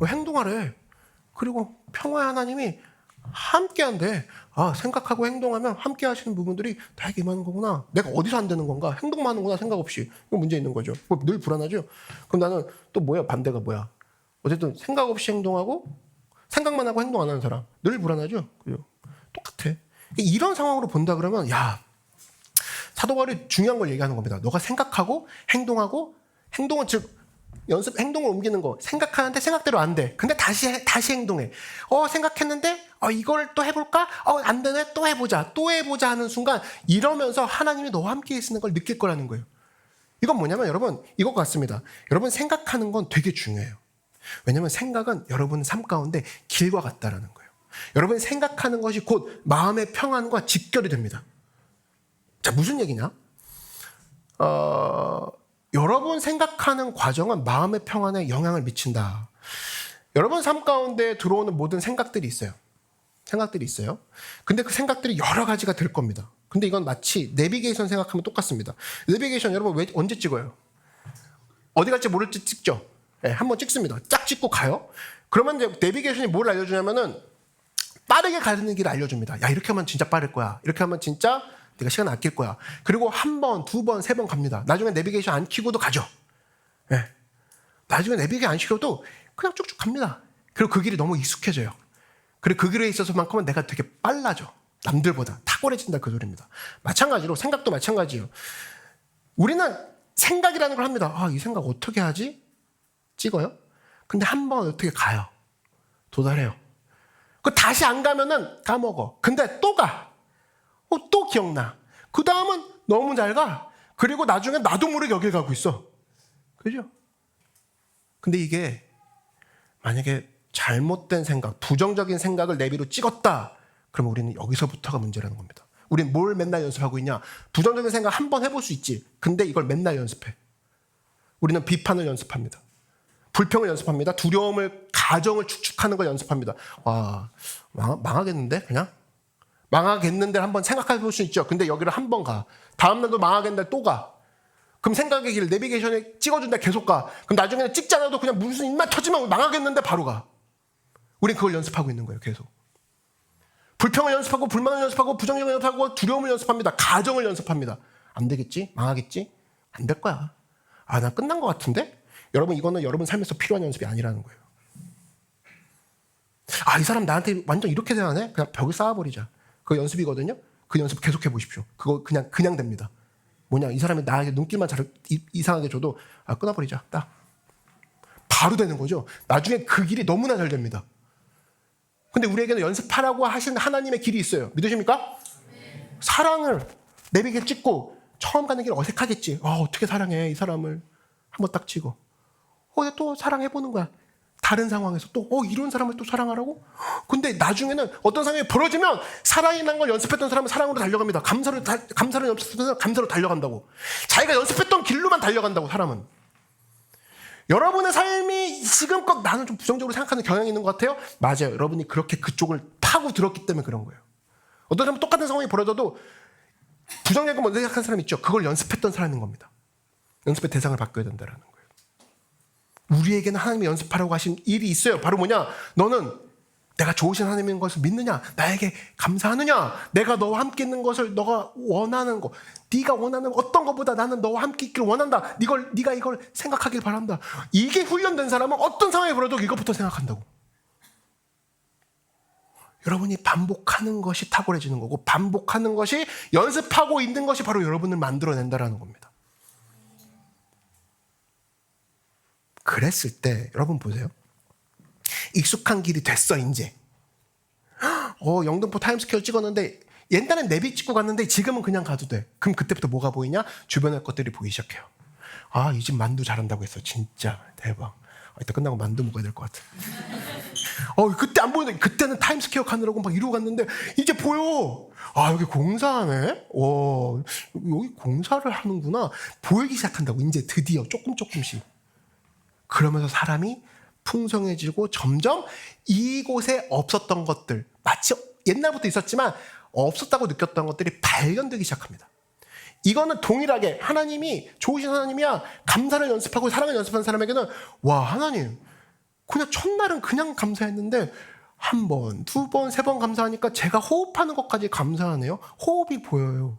행동하래. 그리고 평화의 하나님이 함께한대. 생각하고 행동하면 함께 하시는 부분들이 다 임하는 거구나. 내가 어디서 안 되는 건가? 행동만 하는구나. 생각 없이. 이거 문제 있는 거죠. 늘 불안하죠. 그럼 나는 또 뭐야? 반대가 뭐야? 어쨌든 생각 없이 행동하고 생각만 하고 행동 안 하는 사람 늘 불안하죠. 그죠? 똑같아. 이런 상황으로 본다 그러면, 사도 바울이 중요한 걸 얘기하는 겁니다. 너가 생각하고 행동하고, 행동은 즉 행동을 옮기는 거. 생각하는데 생각대로 안 돼. 근데 다시 행동해. 생각했는데 이걸 또 해볼까? 안 되네. 또 해보자 하는 순간, 이러면서 하나님이 너와 함께 계시는 걸 느낄 거라는 거예요. 이건 뭐냐면 여러분, 이것 같습니다. 여러분 생각하는 건 되게 중요해요. 왜냐하면 생각은 여러분 삶 가운데 길과 같다라는 거예요. 여러분이 생각하는 것이 곧 마음의 평안과 직결이 됩니다. 자, 무슨 얘기냐? 여러분 생각하는 과정은 마음의 평안에 영향을 미친다. 여러분 삶 가운데 들어오는 모든 생각들이 있어요. 생각들이 있어요. 근데 그 생각들이 여러 가지가 될 겁니다. 근데 이건 마치 내비게이션 생각하면 똑같습니다. 내비게이션 여러분 언제 찍어요? 어디 갈지 모를 때 찍죠. 네, 한번 찍습니다. 쫙 찍고 가요. 그러면 이제 내비게이션이 뭘 알려주냐면은 빠르게 가는 길을 알려줍니다. 야, 이렇게 하면 진짜 빠를 거야. 이렇게 하면 진짜 네가 시간 아낄 거야. 그리고 한 번, 두 번, 세 번 갑니다. 나중에 내비게이션 안 켜고도 가죠. 네. 나중에 내비게이션 안 켜고도 그냥 쭉쭉 갑니다. 그리고 그 길이 너무 익숙해져요. 그리고 그 길에 있어서만큼은 내가 되게 빨라져. 남들보다 탁월해진다 그 소리입니다. 마찬가지로 생각도 마찬가지예요. 우리는 생각이라는 걸 합니다. 아, 이 생각 어떻게 하지? 찍어요. 근데 한 번 어떻게 가요. 도달해요. 그 다시 안 가면은 까먹어. 근데 또 가. 또 기억나. 그 다음은 너무 잘 가. 그리고 나중에 나도 모르게 여길 가고 있어. 그죠? 근데 이게 만약에 잘못된 생각, 부정적인 생각을 내비로 찍었다. 그러면 우리는 여기서부터가 문제라는 겁니다. 우리는 뭘 맨날 연습하고 있냐? 부정적인 생각 한 번 해볼 수 있지. 근데 이걸 맨날 연습해. 우리는 비판을 연습합니다. 불평을 연습합니다. 두려움을, 가정을 축축하는 걸 연습합니다. 와, 망하겠는데? 그냥? 망하겠는데 한번 생각해 볼 수 있죠. 근데 여기를 한 번 가. 다음날도 망하겠는데 또 가. 그럼 생각의 길, 내비게이션에 찍어준다 계속 가. 그럼 나중에는 찍지 않아도 그냥 무슨 입만 터지면 망하겠는데 바로 가. 우린 그걸 연습하고 있는 거예요, 계속. 불평을 연습하고, 불만을 연습하고, 부정적을 연습하고, 두려움을 연습합니다. 가정을 연습합니다. 안 되겠지? 망하겠지? 안 될 거야. 아, 난 끝난 것 같은데? 여러분, 이거는 여러분 삶에서 필요한 연습이 아니라는 거예요. 아, 이 사람 나한테 완전 이렇게 대하네? 그냥 벽을 쌓아버리자. 그거 연습이거든요? 그 연습 계속해 보십시오. 그거 그냥 됩니다. 뭐냐, 이 사람이 나에게 눈길만 이상하게 줘도, 아, 끊어버리자. 딱. 바로 되는 거죠. 나중에 그 길이 너무나 잘 됩니다. 근데 우리에게는 연습하라고 하신 하나님의 길이 있어요. 믿으십니까? 네. 사랑을 내비게 찍고 처음 가는 길 어색하겠지. 어떻게 사랑해 이 사람을. 한번 딱 치고 또 사랑해보는 거야. 다른 상황에서 또 이런 사람을 또 사랑하라고? 근데 나중에는 어떤 상황이 벌어지면 사랑이란 걸 연습했던 사람은 사랑으로 달려갑니다. 감사를 연습했던 사람은 감사로 달려간다고. 자기가 연습했던 길로만 달려간다고. 사람은. 여러분의 삶이 지금껏 나는 좀 부정적으로 생각하는 경향이 있는 것 같아요? 맞아요. 여러분이 그렇게 그쪽을 파고 들었기 때문에 그런 거예요. 어떤 사람은 똑같은 상황이 벌어져도 부정적인 먼저 생각하는 사람이 있죠. 그걸 연습했던 사람인 겁니다. 연습의 대상을 바꿔야 된다는 거예요. 우리에게는 하나님이 연습하라고 하신 일이 있어요. 바로 뭐냐? 너는 내가 좋으신 하나님인 것을 믿느냐? 나에게 감사하느냐? 내가 너와 함께 있는 것을 너가 원하는 거, 네가 원하는 어떤 것보다 나는 너와 함께 있기를 원한다. 네가 이걸 생각하길 바란다. 이게 훈련된 사람은 어떤 상황에 벌어도 이것부터 생각한다고. 여러분이 반복하는 것이 탁월해지는 거고, 반복하는 것이, 연습하고 있는 것이 바로 여러분을 만들어낸다라는 겁니다. 그랬을 때 여러분 보세요. 익숙한 길이 됐어 이제. 영등포 타임스퀘어 찍었는데 옛날엔 내비 찍고 갔는데 지금은 그냥 가도 돼. 그럼 그때부터 뭐가 보이냐? 주변의 것들이 보이기 시작해요. 아, 이 집 만두 잘한다고 했어. 진짜 대박. 이따 끝나고 만두 먹어야 될 것 같아. 그때 안 보이는데 그때는 타임스퀘어 가느라고 막 이러고 갔는데 이제 보여. 아, 여기 공사하네? 여기 공사를 하는구나. 보이기 시작한다고. 이제 드디어 조금씩. 그러면서 사람이 풍성해지고 점점 이곳에 없었던 것들, 마치 옛날부터 있었지만 없었다고 느꼈던 것들이 발견되기 시작합니다. 이거는 동일하게 하나님이 좋으신 하나님이야. 감사를 연습하고 사랑을 연습한 사람에게는 와, 하나님 그냥 첫날은 그냥 감사했는데 한 번, 두 번, 세 번 감사하니까 제가 호흡하는 것까지 감사하네요. 호흡이 보여요.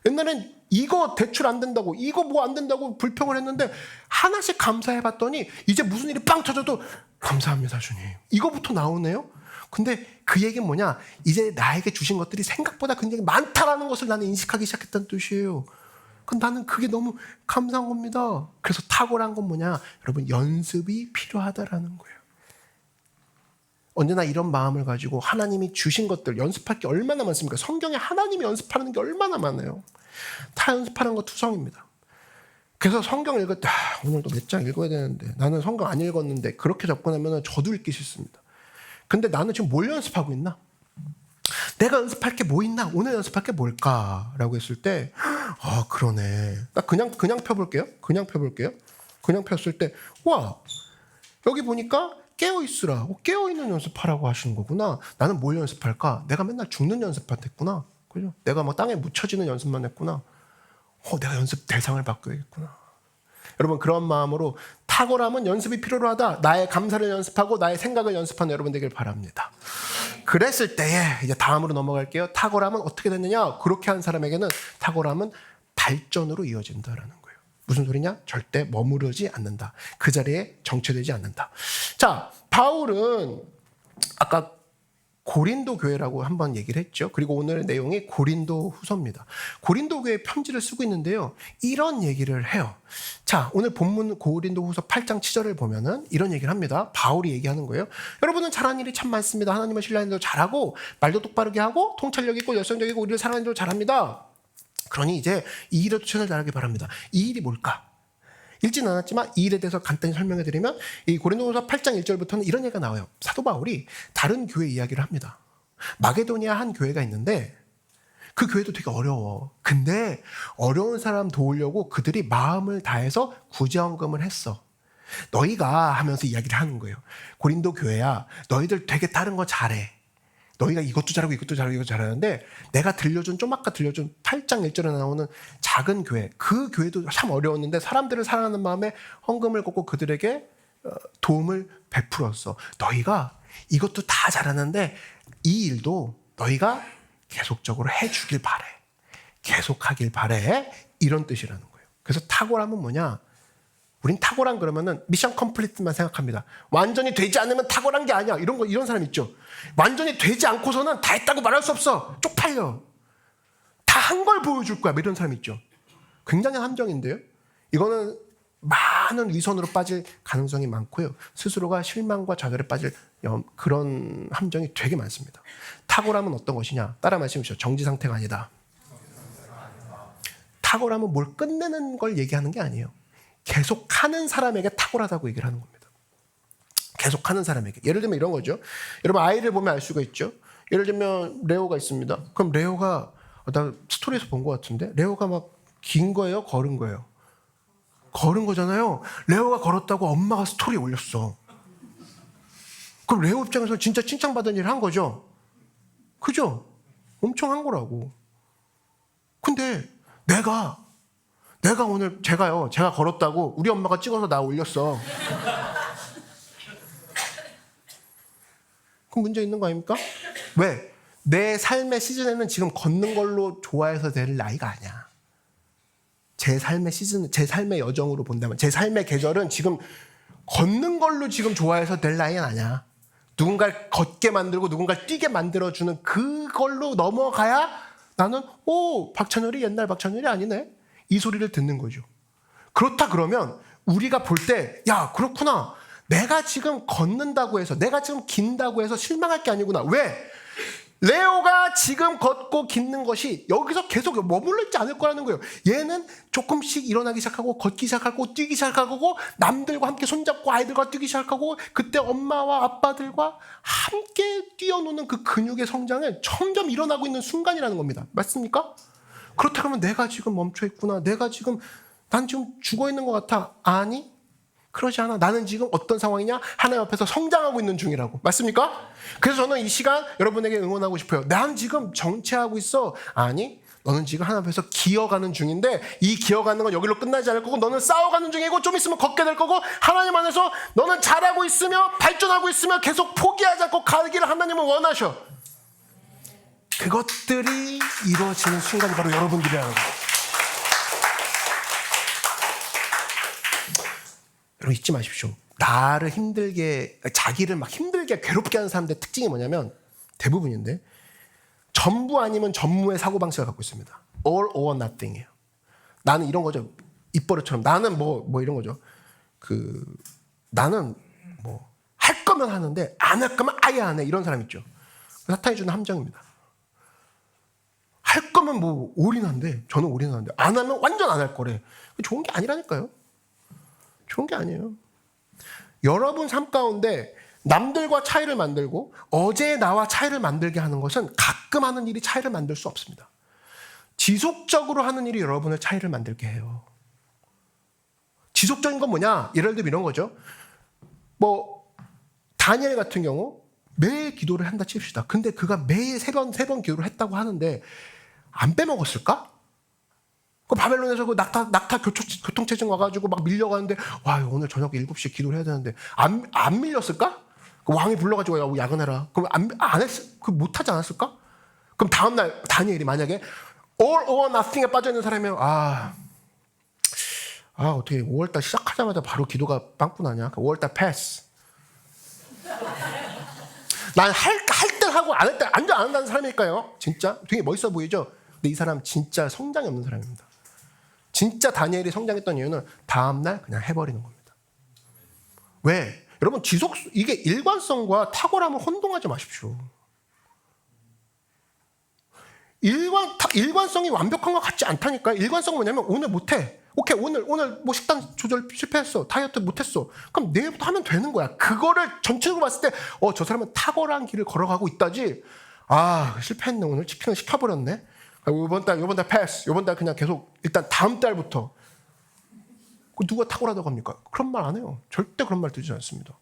옛날엔 이거 대출 안 된다고, 이거 뭐 안 된다고 불평을 했는데 하나씩 감사해봤더니 이제 무슨 일이 빵 터져도 감사합니다 주님. 이거부터 나오네요. 근데 그 얘기는 뭐냐? 이제 나에게 주신 것들이 생각보다 굉장히 많다라는 것을 나는 인식하기 시작했다는 뜻이에요. 나는 그게 너무 감사한 겁니다. 그래서 탁월한 건 뭐냐? 여러분, 연습이 필요하다라는 거예요. 언제나 이런 마음을 가지고 하나님이 주신 것들 연습할 게 얼마나 많습니까? 성경에 하나님이 연습하는 게 얼마나 많아요. 다 연습하는 거 투성입니다. 그래서 성경 읽을 때 오늘도 몇 장 읽어야 되는데 나는 성경 안 읽었는데 그렇게 접근하면 저도 읽기 싫습니다. 근데 나는 지금 뭘 연습하고 있나? 내가 연습할 게 뭐 있나? 오늘 연습할 게 뭘까? 라고 했을 때 그러네. 나 그냥 펴볼게요. 그냥 폈을 때 와, 여기 보니까 깨어있으라. 깨어있는 연습하라고 하시는 거구나. 나는 뭘 연습할까? 내가 맨날 죽는 연습만 했구나. 그죠? 내가 막 땅에 묻혀지는 연습만 했구나. 내가 연습 대상을 바꿔야겠구나. 여러분, 그런 마음으로 탁월함은 연습이 필요로 하다. 나의 감사를 연습하고 나의 생각을 연습하는 여러분 되길 바랍니다. 그랬을 때에 이제 다음으로 넘어갈게요. 탁월함은 어떻게 됐느냐? 그렇게 한 사람에게는 탁월함은 발전으로 이어진다라는 거예요. 무슨 소리냐? 절대 머무르지 않는다. 그 자리에 정체되지 않는다. 자, 바울은 아까 고린도 교회라고 한번 얘기를 했죠. 그리고 오늘 내용이 고린도 후서입니다. 고린도 교회 편지를 쓰고 있는데요. 이런 얘기를 해요. 자, 오늘 본문 고린도 후서 8장 7절을 보면은 이런 얘기를 합니다. 바울이 얘기하는 거예요. 여러분은 잘하는 일이 참 많습니다. 하나님을 신뢰하는 일도 잘하고 말도 똑바르게 하고 통찰력 있고 열성적이고 우리를 사랑하는 일도 잘합니다. 그러니 이제 이 일에도 최선을 다하기 바랍니다. 이 일이 뭘까? 읽지는 않았지만 이 일에 대해서 간단히 설명해 드리면 이 고린도후서 8장 1절부터는 이런 얘기가 나와요. 사도 바울이 다른 교회 이야기를 합니다. 마게도니아 한 교회가 있는데 그 교회도 되게 어려워. 근데 어려운 사람 도우려고 그들이 마음을 다해서 구제헌금을 했어. 너희가 하면서 이야기를 하는 거예요. 고린도 교회야, 너희들 되게 다른 거 잘해. 너희가 이것도 잘하고 이것도 잘하고 이것도 잘하는데 내가 좀 아까 들려준 8장 1절에 나오는 작은 교회, 그 교회도 참 어려웠는데 사람들을 사랑하는 마음에 헌금을 걷고 그들에게 도움을 베풀었어. 너희가 이것도 다 잘하는데 이 일도 너희가 계속적으로 해주길 바래. 계속하길 바래. 이런 뜻이라는 거예요. 그래서 탁월함은 뭐냐? 우린 탁월한 그러면은 미션 컴플리트만 생각합니다. 완전히 되지 않으면 탁월한 게 아니야. 이런 사람 있죠. 완전히 되지 않고서는 다 했다고 말할 수 없어. 쪽팔려. 다 한 걸 보여줄 거야. 이런 사람 있죠. 굉장히 함정인데요. 이거는 많은 위선으로 빠질 가능성이 많고요. 스스로가 실망과 좌절에 빠질 그런 함정이 되게 많습니다. 탁월함은 어떤 것이냐? 따라 말씀하시죠. 정지 상태가 아니다. 탁월함은 뭘 끝내는 걸 얘기하는 게 아니에요. 계속하는 사람에게 탁월하다고 얘기를 하는 겁니다. 계속하는 사람에게. 예를 들면 이런 거죠. 여러분 아이를 보면 알 수가 있죠. 예를 들면 레오가 있습니다. 그럼 레오가 나 스토리에서 본 것 같은데 레오가 막 긴 거예요? 걸은 거예요? 걸은 거잖아요. 레오가 걸었다고 엄마가 스토리에 올렸어. 그럼 레오 입장에서 진짜 칭찬받은 일을 한 거죠. 그죠? 엄청 한 거라고. 근데 내가 오늘 제가 걸었다고 우리 엄마가 찍어서 나 올렸어. 그럼 문제 있는 거 아닙니까? 왜? 내 삶의 시즌에는 지금 걷는 걸로 좋아해서 될 나이가 아니야. 제 삶의 시즌, 제 삶의 여정으로 본다면 제 삶의 계절은 지금 걷는 걸로 지금 좋아해서 될 나이는 아니야. 누군가를 걷게 만들고 누군가를 뛰게 만들어주는 그걸로 넘어가야 나는 박찬열이 옛날 박찬열이 아니네. 이 소리를 듣는 거죠. 그렇다 그러면 우리가 볼 때 야 그렇구나. 내가 지금 걷는다고 해서 내가 지금 긴다고 해서 실망할 게 아니구나. 왜? 레오가 지금 걷고 깃는 것이 여기서 계속 머물러 있지 않을 거라는 거예요. 얘는 조금씩 일어나기 시작하고 걷기 시작하고 뛰기 시작하고 남들과 함께 손잡고 아이들과 뛰기 시작하고 그때 엄마와 아빠들과 함께 뛰어노는 그 근육의 성장은 점점 일어나고 있는 순간이라는 겁니다. 맞습니까? 그렇다 그러면 내가 지금 멈춰 있구나. 난 지금 죽어 있는 것 같아. 아니, 그러지 않아. 나는 지금 어떤 상황이냐? 하나님 앞에서 성장하고 있는 중이라고. 맞습니까? 그래서 저는 이 시간 여러분에게 응원하고 싶어요. 난 지금 정체하고 있어. 아니, 너는 지금 하나님 앞에서 기어가는 중인데 이 기어가는 건 여기로 끝나지 않을 거고 너는 싸워가는 중이고 좀 있으면 걷게 될 거고 하나님 안에서 너는 잘하고 있으며 발전하고 있으며 계속 포기하지 않고 가기를 하나님은 원하셔. 그것들이 이루어지는 순간이 바로 여러분들이라는 거예요. 여러분 잊지 마십시오. 자기를 막 힘들게 괴롭게 하는 사람들의 특징이 뭐냐면 대부분인데 전부 아니면 전무의 사고방식을 갖고 있습니다. All or nothing이에요. 나는 이런 거죠. 입버릇처럼 나는 뭐 이런 거죠. 나는 할 거면 하는데 안 할 거면 아예 안 해. 이런 사람 있죠. 사탄이 주는 함정입니다. 할 거면 올인한데 저는 올인하는데 안 하면 완전 안 할 거래. 좋은 게 아니라니까요. 좋은 게 아니에요. 여러분 삶 가운데 남들과 차이를 만들고 어제의 나와 차이를 만들게 하는 것은 가끔 하는 일이 차이를 만들 수 없습니다. 지속적으로 하는 일이 여러분의 차이를 만들게 해요. 지속적인 건 뭐냐? 예를 들면 이런 거죠. 뭐 다니엘 같은 경우 매일 기도를 한다 칩시다. 근데 그가 매일 세 번 기도를 했다고 하는데 안 빼먹었을까? 그 바벨론에서 그 낙타 교통체증 와가지고 막 밀려가는데 와 오늘 저녁 7시에 기도를 해야 되는데 안 밀렸을까? 그 왕이 불러가지고 야 야근해라. 그럼 안 했? 그 못하지 않았을까? 그럼 다음날 다니엘이 만약에 all or nothing에 빠져있는 사람이면 어떻게 5월달 시작하자마자 바로 기도가 빵꾸 나냐? 5월달 패스. 난 할 때 하고 안 할 때 안 한다는 사람일까요? 진짜 되게 멋있어 보이죠? 근데 이 사람 진짜 성장이 없는 사람입니다. 진짜 다니엘이 성장했던 이유는 다음날 그냥 해버리는 겁니다. 왜? 여러분 이게 일관성과 탁월함을 혼동하지 마십시오. 일관성이 완벽한 것 같지 않다니까요. 일관성은 뭐냐면 오늘 못해. 오케이 오늘 뭐 식단 조절 실패했어. 다이어트 못했어. 그럼 내일부터 하면 되는 거야. 그거를 전체적으로 봤을 때 저 사람은 탁월한 길을 걸어가고 있다지. 실패했네. 오늘 치킨을 시켜버렸네. 이번 달 패스. 이번 달 그냥 계속 일단 다음 달부터. 누가 탁월하다고 합니까? 그런 말 안 해요. 절대 그런 말 듣지 않습니다.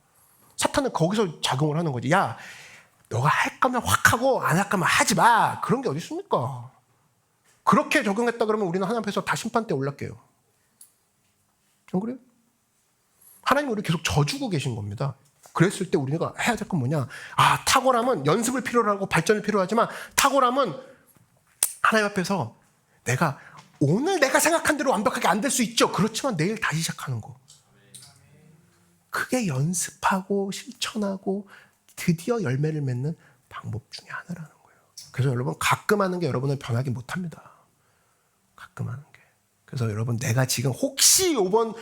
사탄은 거기서 작용을 하는 거지. 야 너가 할 거면 확 하고 안 할 거면 하지 마. 그런 게 어디 있습니까? 그렇게 적용했다 그러면 우리는 하나님 앞에서 다 심판대에 올랐게요. 안 그래요? 하나님 우리 계속 져주고 계신 겁니다. 그랬을 때 우리가 해야 될 건 뭐냐? 탁월함은 연습을 필요로 하고 발전을 필요하지만 탁월함은 하나님 앞에서 오늘 내가 생각한 대로 완벽하게 안 될 수 있죠. 그렇지만 내일 다시 시작하는 거. 그게 연습하고 실천하고 드디어 열매를 맺는 방법 중에 하나라는 거예요. 그래서 여러분 가끔 하는 게 여러분을 변하게 못합니다. 가끔 하는 게. 그래서 여러분 내가 지금 혹시 요번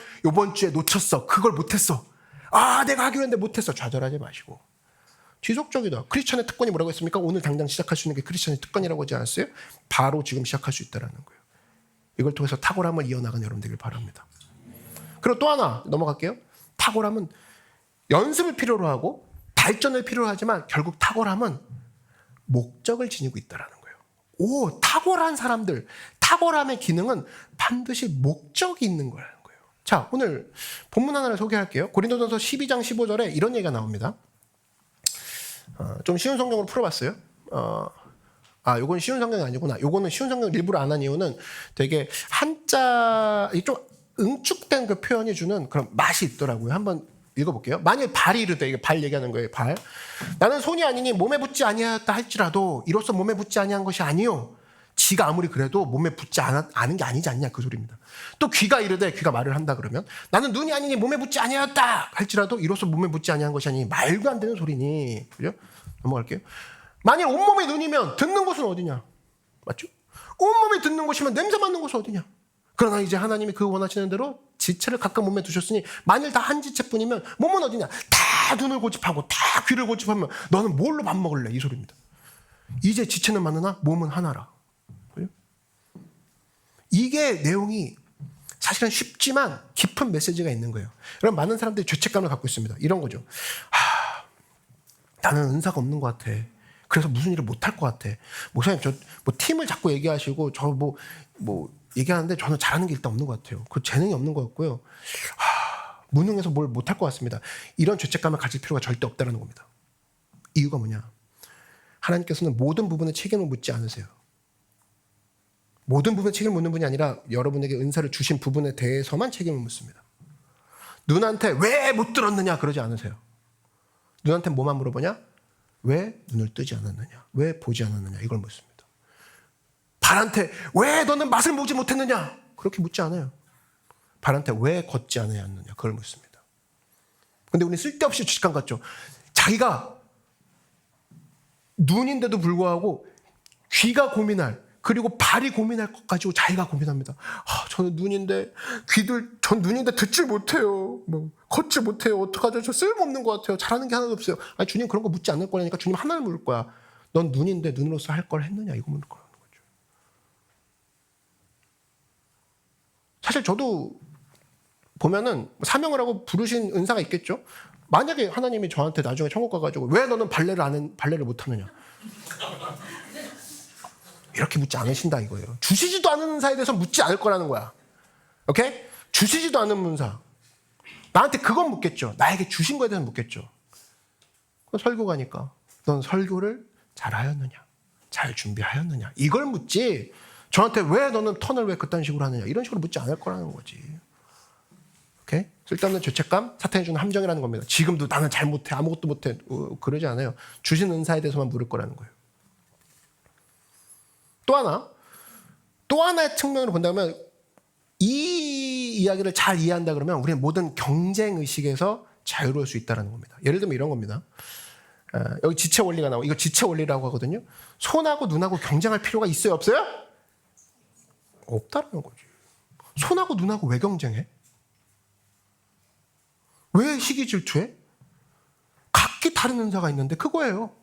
주에 놓쳤어. 그걸 못했어. 내가 하기로 했는데 못했어. 좌절하지 마시고. 지속적이다. 크리스천의 특권이 뭐라고 했습니까? 오늘 당장 시작할 수 있는 게 크리스천의 특권이라고 하지 않았어요? 바로 지금 시작할 수 있다는 거예요. 이걸 통해서 탁월함을 이어나가는 여러분 되길 바랍니다. 그리고 또 하나 넘어갈게요. 탁월함은 연습을 필요로 하고 발전을 필요로 하지만 결국 탁월함은 목적을 지니고 있다는 거예요. 탁월한 사람들, 탁월함의 기능은 반드시 목적이 있는 거라는 거예요. 자, 오늘 본문 하나를 소개할게요. 고린도전서 12장 15절에 이런 얘기가 나옵니다. 좀 쉬운 성경으로 풀어봤어요. 요건 쉬운 성경이 아니구나. 요거는 쉬운 성경을 일부러 안 한 이유는 되게 한자, 좀 응축된 그 표현이 주는 그런 맛이 있더라고요. 한번 읽어볼게요. 만일 발이 이르되, 이게 발 얘기하는 거예요. 발. 나는 손이 아니니 몸에 붙지 아니하였다 할지라도 이로써 몸에 붙지 아니한 것이 아니요. 지가 아무리 그래도 몸에 붙지 않은 게 아니지 않냐 그 소리입니다. 또 귀가 이르되, 귀가 말을 한다 그러면 나는 눈이 아니니 몸에 붙지 아니하였다 할지라도 이로써 몸에 붙지 아니한 것이 아니니 말도 안 되는 소리니. 그죠? 넘어갈게요. 만일 온몸이 눈이면 듣는 곳은 어디냐? 맞죠? 온몸이 듣는 곳이면 냄새 맡는 곳은 어디냐? 그러나 이제 하나님이 그 원하시는 대로 지체를 각각 몸에 두셨으니 만일 다 한 지체뿐이면 몸은 어디냐? 다 눈을 고집하고 다 귀를 고집하면 너는 뭘로 밥 먹을래? 이 소리입니다. 이제 지체는 많으나 몸은 하나라. 그래요? 이게 내용이 사실은 쉽지만 깊은 메시지가 있는 거예요. 여러분 많은 사람들이 죄책감을 갖고 있습니다. 이런 거죠. 나는 은사가 없는 것 같아. 그래서 무슨 일을 못할 것 같아. 목사님 저 뭐 팀을 자꾸 얘기하시고 저 뭐 얘기하는데 저는 잘하는 게 일단 없는 것 같아요. 그 재능이 없는 것 같고요. 무능해서 뭘 못할 것 같습니다. 이런 죄책감을 가질 필요가 절대 없다는 겁니다. 이유가 뭐냐? 하나님께서는 모든 부분에 책임을 묻지 않으세요. 모든 부분에 책임을 묻는 분이 아니라 여러분에게 은사를 주신 부분에 대해서만 책임을 묻습니다. 눈한테 왜 못 들었느냐 그러지 않으세요. 눈한테 뭐만 물어보냐? 왜 눈을 뜨지 않았느냐? 왜 보지 않았느냐? 이걸 묻습니다. 발한테 왜 너는 맛을 보지 못했느냐? 그렇게 묻지 않아요. 발한테 왜 걷지 않았느냐? 그걸 묻습니다. 근데 우리는 쓸데없이 죄책감 갖죠. 자기가 눈인데도 불구하고 귀가 고민할, 그리고 발이 고민할 것 가지고 자기가 고민합니다. 저는 눈인데 전 눈인데 듣질 못해요. 걷지 못해요. 어떡하죠? 저 쓸모없는 것 같아요. 잘하는 게 하나도 없어요. 주님 그런 거 묻지 않을 거라니까 주님 하나를 물을 거야. 넌 눈인데 눈으로서 할 걸 했느냐? 이거 물을 거라는 거죠. 사실 저도 보면은 사명을 하고 부르신 은사가 있겠죠. 만약에 하나님이 저한테 나중에 천국 가가지고 왜 너는 발레를 못하느냐? 이렇게 묻지 않으신다 이거예요. 주시지도 않은 은사에 대해서 묻지 않을 거라는 거야. 오케이? 주시지도 않은 은사. 나한테 그건 묻겠죠. 나에게 주신 거에 대해서 묻겠죠. 설교가니까 넌 설교를 잘하였느냐, 잘 준비하였느냐, 이걸 묻지 저한테 왜 너는 턴을 왜 그딴 식으로 하느냐, 이런 식으로 묻지 않을 거라는 거지. 오케이? 쓸데없는 죄책감, 사탄이 주는 함정이라는 겁니다. 지금도 나는 잘 못해, 아무것도 못해, 그러지 않아요. 주신 은사에 대해서만 물을 거라는 거예요. 또 하나의 측면으로 본다면, 이 이야기를 잘 이해한다 그러면 우리는 모든 경쟁 의식에서 자유로울 수 있다는 겁니다. 예를 들면 이런 겁니다. 여기 지체 원리가 나오고, 이거 지체 원리라고 하거든요. 손하고 눈하고 경쟁할 필요가 있어요, 없어요? 없다라는 거지. 손하고 눈하고 왜 경쟁해? 왜 시기 질투해? 각기 다른 은사가 있는데 그거예요.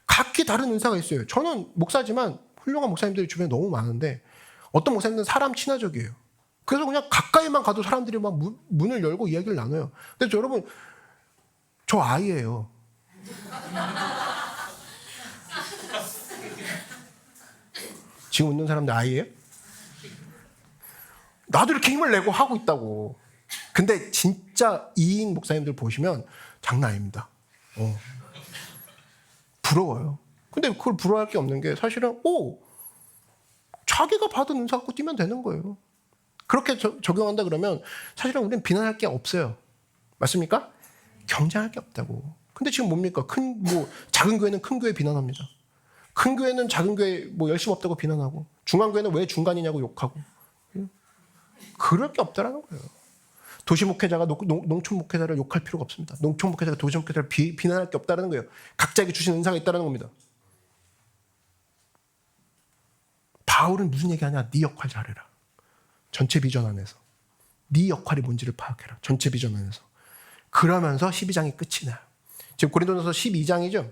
각기 다른 은사가 있어요. 저는 목사지만 훌륭한 목사님들이 주변에 너무 많은데 어떤 목사님들은 사람 친화적이에요. 그래서 그냥 가까이만 가도 사람들이 막 문을 열고 이야기를 나눠요. 근데 여러분, 저 아이예요. 지금 웃는 사람들 아이예요? 나도 이렇게 힘을 내고 하고 있다고. 근데 진짜 이인 목사님들 보시면 장난 아닙니다. 부러워요. 근데 그걸 부러워할 게 없는 게 사실은 자기가 받은 은사 갖고 뛰면 되는 거예요. 그렇게 적용한다 그러면 사실은 우리는 비난할 게 없어요. 맞습니까? 경쟁할 게 없다고. 근데 지금 뭡니까? 작은 교회는 큰 교회 비난합니다. 큰 교회는 작은 교회 열심 없다고 비난하고, 중간 교회는 왜 중간이냐고 욕하고. 그럴 게 없다라는 거예요. 도시 목회자가 농촌 목회자를 욕할 필요가 없습니다. 농촌 목회자가 도시 목회자를 비난할 게 없다는 거예요. 각자에게 주신 은사가 있다는 겁니다. 바울은 무슨 얘기하냐? 네 역할 잘해라. 전체 비전 안에서. 네 역할이 뭔지를 파악해라. 전체 비전 안에서. 그러면서 12장이 끝이 나요. 지금 고린도전서 12장이죠.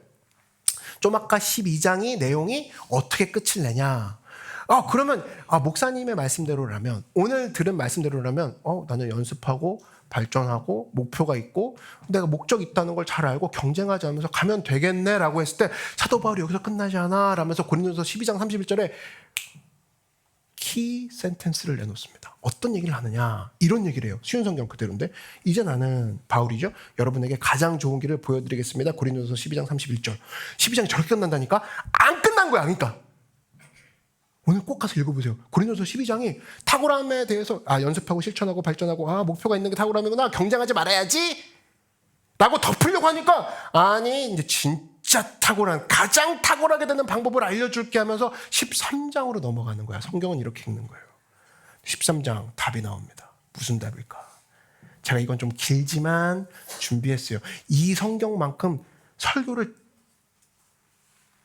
좀 아까 12장이 내용이 어떻게 끝을 내냐. 그러면 목사님의 말씀대로라면, 오늘 들은 말씀대로라면 나는 연습하고 발전하고 목표가 있고 내가 목적이 있다는 걸 잘 알고 경쟁하지 않으면서 가면 되겠네라고 했을 때 사도 바울이 여기서 끝나지 않아 라면서 고린도전서 12장 31절에 키 센텐스를 내놓습니다. 어떤 얘기를 하느냐, 이런 얘기를 해요. 쉬운 성경 그대로인데, 이제 나는 바울이죠. 여러분에게 가장 좋은 길을 보여드리겠습니다. 고린도전서 12장 31절. 12장이 저렇게 끝난다니까? 안 끝난 거야. 그러니까 오늘 꼭 가서 읽어보세요. 고린도전서 12장이 탁월함에 대해서 연습하고 실천하고 발전하고 목표가 있는 게 탁월함이구나, 경쟁하지 말아야지 라고 덮으려고 하니까, 아니 이제 진짜 탁월한, 가장 탁월하게 되는 방법을 알려줄게 하면서 13장으로 넘어가는 거야. 성경은 이렇게 읽는 거예요. 13장 답이 나옵니다. 무슨 답일까? 제가 이건 좀 길지만 준비했어요. 이 성경만큼 설교를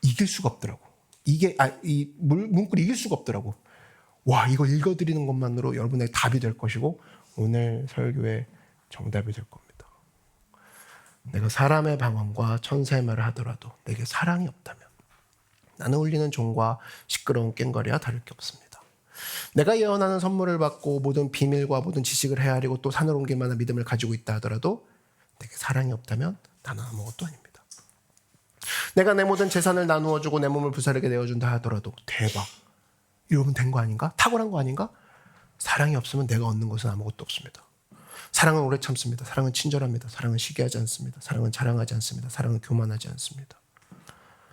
이길 수가 없더라고. 이 문구를 이길 수가 없더라고. 와, 이거 읽어드리는 것만으로 여러분의 답이 될 것이고 오늘 설교의 정답이 될 겁니다. 내가 사람의 방언과 천사의 말을 하더라도 내게 사랑이 없다면 나는 울리는 종과 시끄러운 꽹과리와 다를 게 없습니다. 내가 예언하는 선물을 받고 모든 비밀과 모든 지식을 헤아리고 또 산을 옮길 만한 믿음을 가지고 있다 하더라도 내게 사랑이 없다면 나는 아무것도 아닙니다. 내가 내 모든 재산을 나누어주고 내 몸을 불사르게 내어준다 하더라도 대박, 이러면 된 거 아닌가? 탁월한 거 아닌가? 사랑이 없으면 내가 얻는 것은 아무것도 없습니다. 사랑은 오래 참습니다. 사랑은 친절합니다. 사랑은 시기하지 않습니다. 사랑은 자랑하지 않습니다. 사랑은 교만하지 않습니다.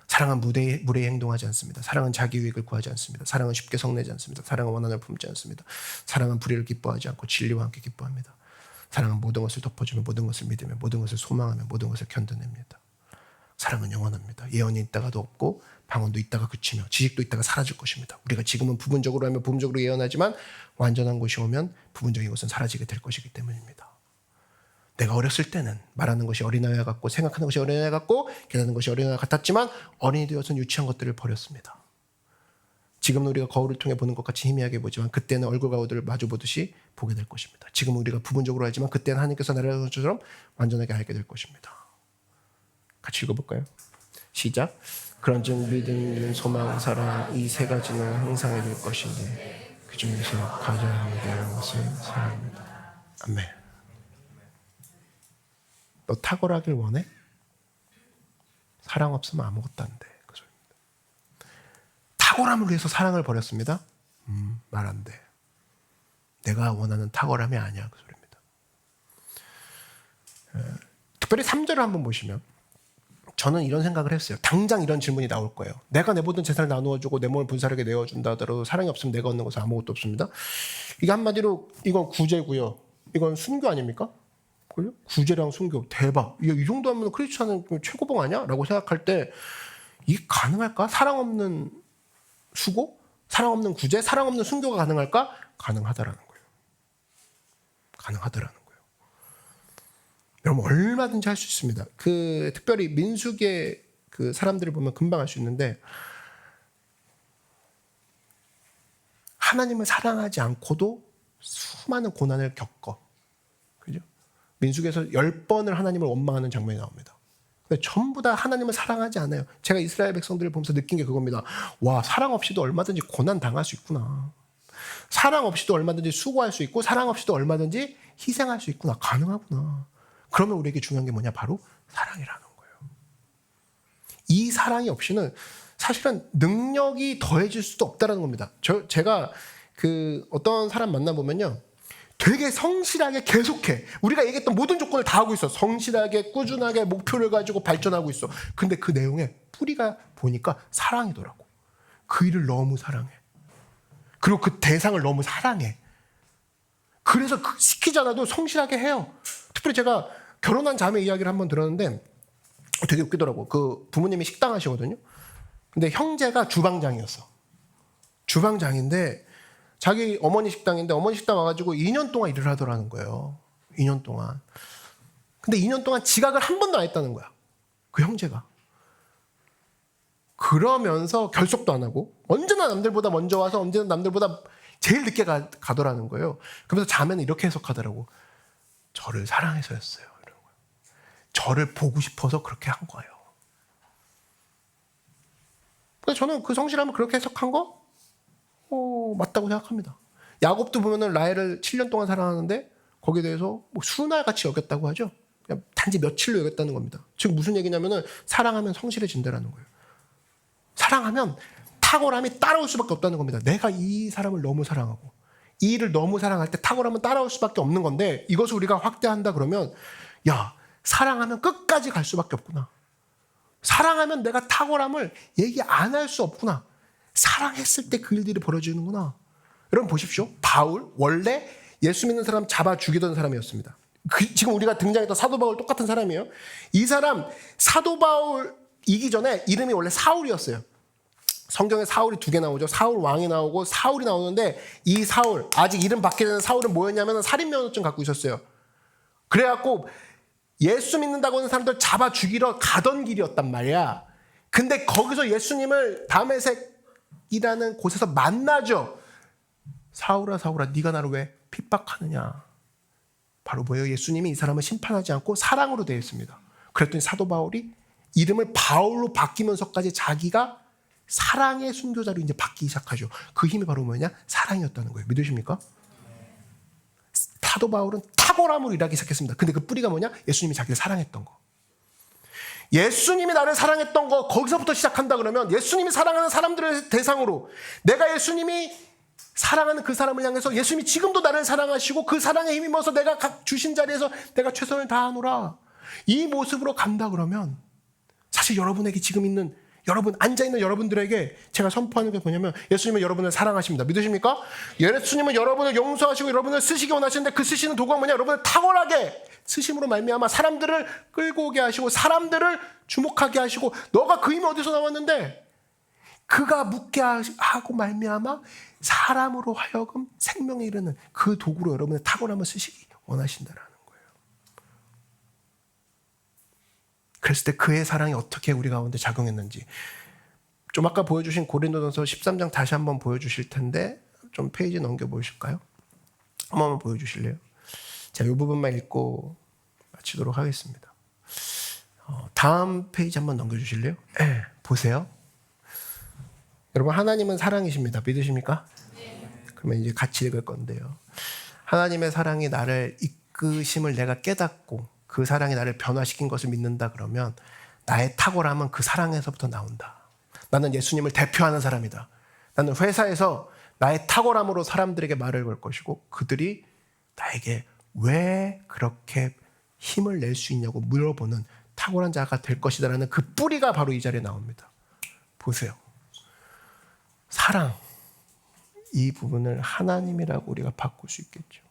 사랑은 무례히 행동하지 않습니다. 사랑은 자기 유익을 구하지 않습니다. 사랑은 쉽게 성내지 않습니다. 사랑은 원한을 품지 않습니다. 사랑은 불의를 기뻐하지 않고 진리와 함께 기뻐합니다. 사랑은 모든 것을 덮어주며 모든 것을 믿으며 모든 것을 소망하며 모든 것을 견뎌냅니다. 사랑은 영원합니다. 예언이 있다가도 없고 방언도 있다가 그치며 지식도 있다가 사라질 것입니다. 우리가 지금은 부분적으로 하며 부분적으로 예언하지만 완전한 것이 오면 부분적인 것은 사라지게 될 것이기 때문입니다. 내가 어렸을 때는 말하는 것이 어린아이와 같고 생각하는 것이 어린아이와 같고 깨닫는 것이 어린아이와 같았지만 어린이 되어서는 유치한 것들을 버렸습니다. 지금은 우리가 거울을 통해 보는 것 같이 희미하게 보지만 그때는 얼굴과 거울을 마주 보듯이 보게 될 것입니다. 지금은 우리가 부분적으로 알지만 그때는 하나님께서 나를 아는 것처럼 완전하게 알게 될 것입니다. 같이 읽어볼까요? 시작. 그런즉 믿음, 소망, 사랑, 이 세 가지는 항상 될 것인데 그 중에서 가장 위대한 것은 사랑입니다. 아멘. 너 탁월하길 원해? 사랑 없으면 아무것도 안 돼. 그 소리입니다. 탁월함을 위해서 사랑을 버렸습니다. 말 안 돼. 내가 원하는 탁월함이 아니야. 그 소리입니다. 특별히 3절을 한번 보시면 저는 이런 생각을 했어요. 당장 이런 질문이 나올 거예요. 내가 내 모든 재산을 나누어주고 내 몸을 분사하게 내어준다 하더라도 사랑이 없으면 내가 얻는 것은 아무것도 없습니다. 이게 한마디로 이건 구제고요. 이건 순교 아닙니까? 그죠? 구제랑 순교 대박. 이 정도 하면 크리스찬은 최고봉 아니야? 라고 생각할 때 이게 가능할까? 사랑 없는 수고? 사랑 없는 구제? 사랑 없는 순교가 가능할까? 가능하다라는 거예요. 가능하다라는 거예요. 여러분 얼마든지 할 수 있습니다. 특별히 민수기의 사람들을 보면 금방 알 수 있는데 하나님을 사랑하지 않고도 수많은 고난을 겪어. 그죠? 민수기에서 10번을 하나님을 원망하는 장면이 나옵니다. 근데 전부 다 하나님을 사랑하지 않아요. 제가 이스라엘 백성들을 보면서 느낀 게 그겁니다. 와, 사랑 없이도 얼마든지 고난 당할 수 있구나. 사랑 없이도 얼마든지 수고할 수 있고 사랑 없이도 얼마든지 희생할 수 있구나. 가능하구나. 그러면 우리에게 중요한 게 뭐냐? 바로 사랑이라는 거예요. 이 사랑이 없이는 사실은 능력이 더해질 수도 없다는 겁니다. 제가 어떤 사람 만나보면요. 되게 성실하게 계속해. 우리가 얘기했던 모든 조건을 다 하고 있어. 성실하게 꾸준하게 목표를 가지고 발전하고 있어. 근데 그 내용에 뿌리가 보니까 사랑이더라고. 그 일을 너무 사랑해. 그리고 그 대상을 너무 사랑해. 그래서 시키지 않아도 성실하게 해요. 특별히 제가 결혼한 자매 이야기를 한번 들었는데 되게 웃기더라고. 부모님이 식당 하시거든요. 근데 형제가 주방장이었어. 주방장인데 자기 어머니 식당인데 어머니 식당 와가지고 2년 동안 일을 하더라는 거예요. 2년 동안. 근데 2년 동안 지각을 한 번도 안 했다는 거야. 그 형제가. 그러면서 결석도 안 하고 언제나 남들보다 먼저 와서 언제나 남들보다 제일 늦게 가더라는 거예요. 그러면서 자매는 이렇게 해석하더라고. 저를 사랑해서였어요. 이런 거예요. 저를 보고 싶어서 그렇게 한 거예요. 근데 저는 그 성실함을 그렇게 해석한 거 맞다고 생각합니다. 야곱도 보면은 라헬을 7년 동안 사랑하는데 거기에 대해서 수날같이 여겼다고 하죠. 그냥 단지 며칠로 여겼다는 겁니다. 즉 무슨 얘기냐면은 사랑하면 성실해진다라는 거예요. 사랑하면 탁월함이 따라올 수밖에 없다는 겁니다. 내가 이 사람을 너무 사랑하고 이 일을 너무 사랑할 때 탁월함은 따라올 수밖에 없는 건데 이것을 우리가 확대한다 그러면 야, 사랑하면 끝까지 갈 수밖에 없구나. 사랑하면 내가 탁월함을 얘기 안 할 수 없구나. 사랑했을 때 그 일들이 벌어지는구나. 여러분 보십시오. 바울 원래 예수 믿는 사람 잡아 죽이던 사람이었습니다. 지금 우리가 등장했던 사도 바울 똑같은 사람이에요. 이 사람 사도 바울이기 전에 이름이 원래 사울이었어요. 성경에 사울이 2개 나오죠. 사울 왕이 나오고 사울이 나오는데 이 사울, 아직 이름 받게 되는 사울은 뭐였냐면 살인면허증 갖고 있었어요. 그래갖고 예수 믿는다고 하는 사람들 잡아 죽이러 가던 길이었단 말이야. 근데 거기서 예수님을 다메섹이라는 곳에서 만나죠. 사울아 사울아 네가 나를 왜 핍박하느냐. 바로 뭐예요? 예수님이 이 사람을 심판하지 않고 사랑으로 되어 있습니다. 그랬더니 사도 바울이 이름을 바울로 바뀌면서까지 자기가 사랑의 순교자로 이제 바뀌기 시작하죠. 그 힘이 바로 뭐냐? 사랑이었다는 거예요. 믿으십니까? 사도 바울은 탁월함으로 일하기 시작했습니다. 근데 그 뿌리가 뭐냐? 예수님이 자기를 사랑했던 거. 예수님이 나를 사랑했던 거 거기서부터 시작한다 그러면 예수님이 사랑하는 사람들을 대상으로 내가 예수님이 사랑하는 그 사람을 향해서 예수님이 지금도 나를 사랑하시고 그 사랑에 힘입어서 내가 주신 자리에서 내가 최선을 다하노라. 이 모습으로 간다 그러면 사실 여러분에게 지금 있는 여러분 앉아있는 여러분들에게 제가 선포하는 게 뭐냐면 예수님은 여러분을 사랑하십니다. 믿으십니까? 예수님은 여러분을 용서하시고 여러분을 쓰시기 원하시는데 그 쓰시는 도구가 뭐냐? 여러분을 탁월하게 쓰심으로 말미암아 사람들을 끌고 오게 하시고 사람들을 주목하게 하시고 너가 그 힘이 어디서 나왔는데 그가 묻게 하고 말미암아 사람으로 하여금 생명에 이르는 그 도구로 여러분의 탁월함을 쓰시기 원하신다라는 거예요. 그랬을 때 그의 사랑이 어떻게 우리 가운데 작용했는지 좀 아까 보여주신 고린도전서 13장 다시 한번 보여주실 텐데 좀 페이지 넘겨보실까요? 한 번만 보여주실래요? 자, 이 부분만 읽고 마치도록 하겠습니다. 다음 페이지 한번 넘겨주실래요? 네, 보세요. 여러분 하나님은 사랑이십니다. 믿으십니까? 네. 그러면 이제 같이 읽을 건데요. 하나님의 사랑이 나를 이끄심을 내가 깨닫고 그 사랑이 나를 변화시킨 것을 믿는다 그러면 나의 탁월함은 그 사랑에서부터 나온다. 나는 예수님을 대표하는 사람이다. 나는 회사에서 나의 탁월함으로 사람들에게 말을 걸 것이고 그들이 나에게 왜 그렇게 힘을 낼 수 있냐고 물어보는 탁월한 자가 될 것이다라는 그 뿌리가 바로 이 자리에 나옵니다. 보세요. 사랑. 이 부분을 하나님이라고 우리가 바꿀 수 있겠죠.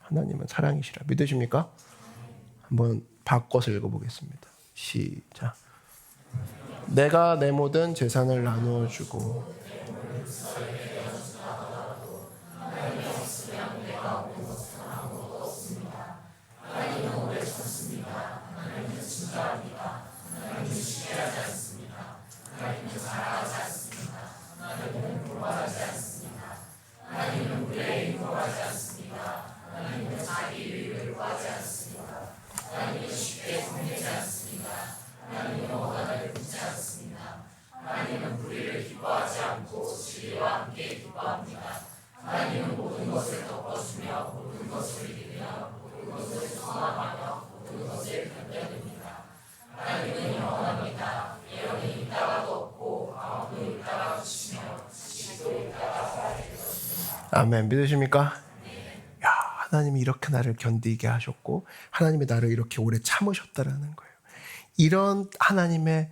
하나님은 사랑이시라. 믿으십니까? 한번 바꿔서 읽어보겠습니다. 시작. 내가 내 모든 재산을 나누어 주고 아멘. 믿으십니까? 야, 하나님이 이렇게 나를 견디게 하셨고 하나님이 나를 이렇게 오래 참으셨다라는 거예요. 이런 하나님의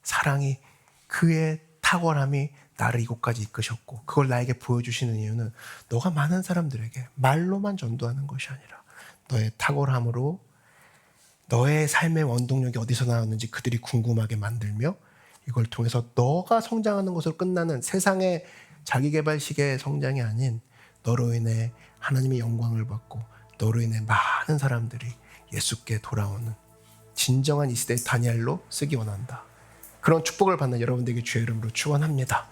사랑이, 그의 탁월함이 나를 이곳까지 이끄셨고 그걸 나에게 보여주시는 이유는 너가 많은 사람들에게 말로만 전도하는 것이 아니라 너의 탁월함으로 너의 삶의 원동력이 어디서 나왔는지 그들이 궁금하게 만들며 이걸 통해서 너가 성장하는 것으로 끝나는 세상의 자기개발식의 성장이 아닌 너로 인해 하나님의 영광을 받고 너로 인해 많은 사람들이 예수께 돌아오는 진정한 이 시대의 다니엘로 쓰기 원한다. 그런 축복을 받는 여러분들에게 주의 이름으로 축원합니다.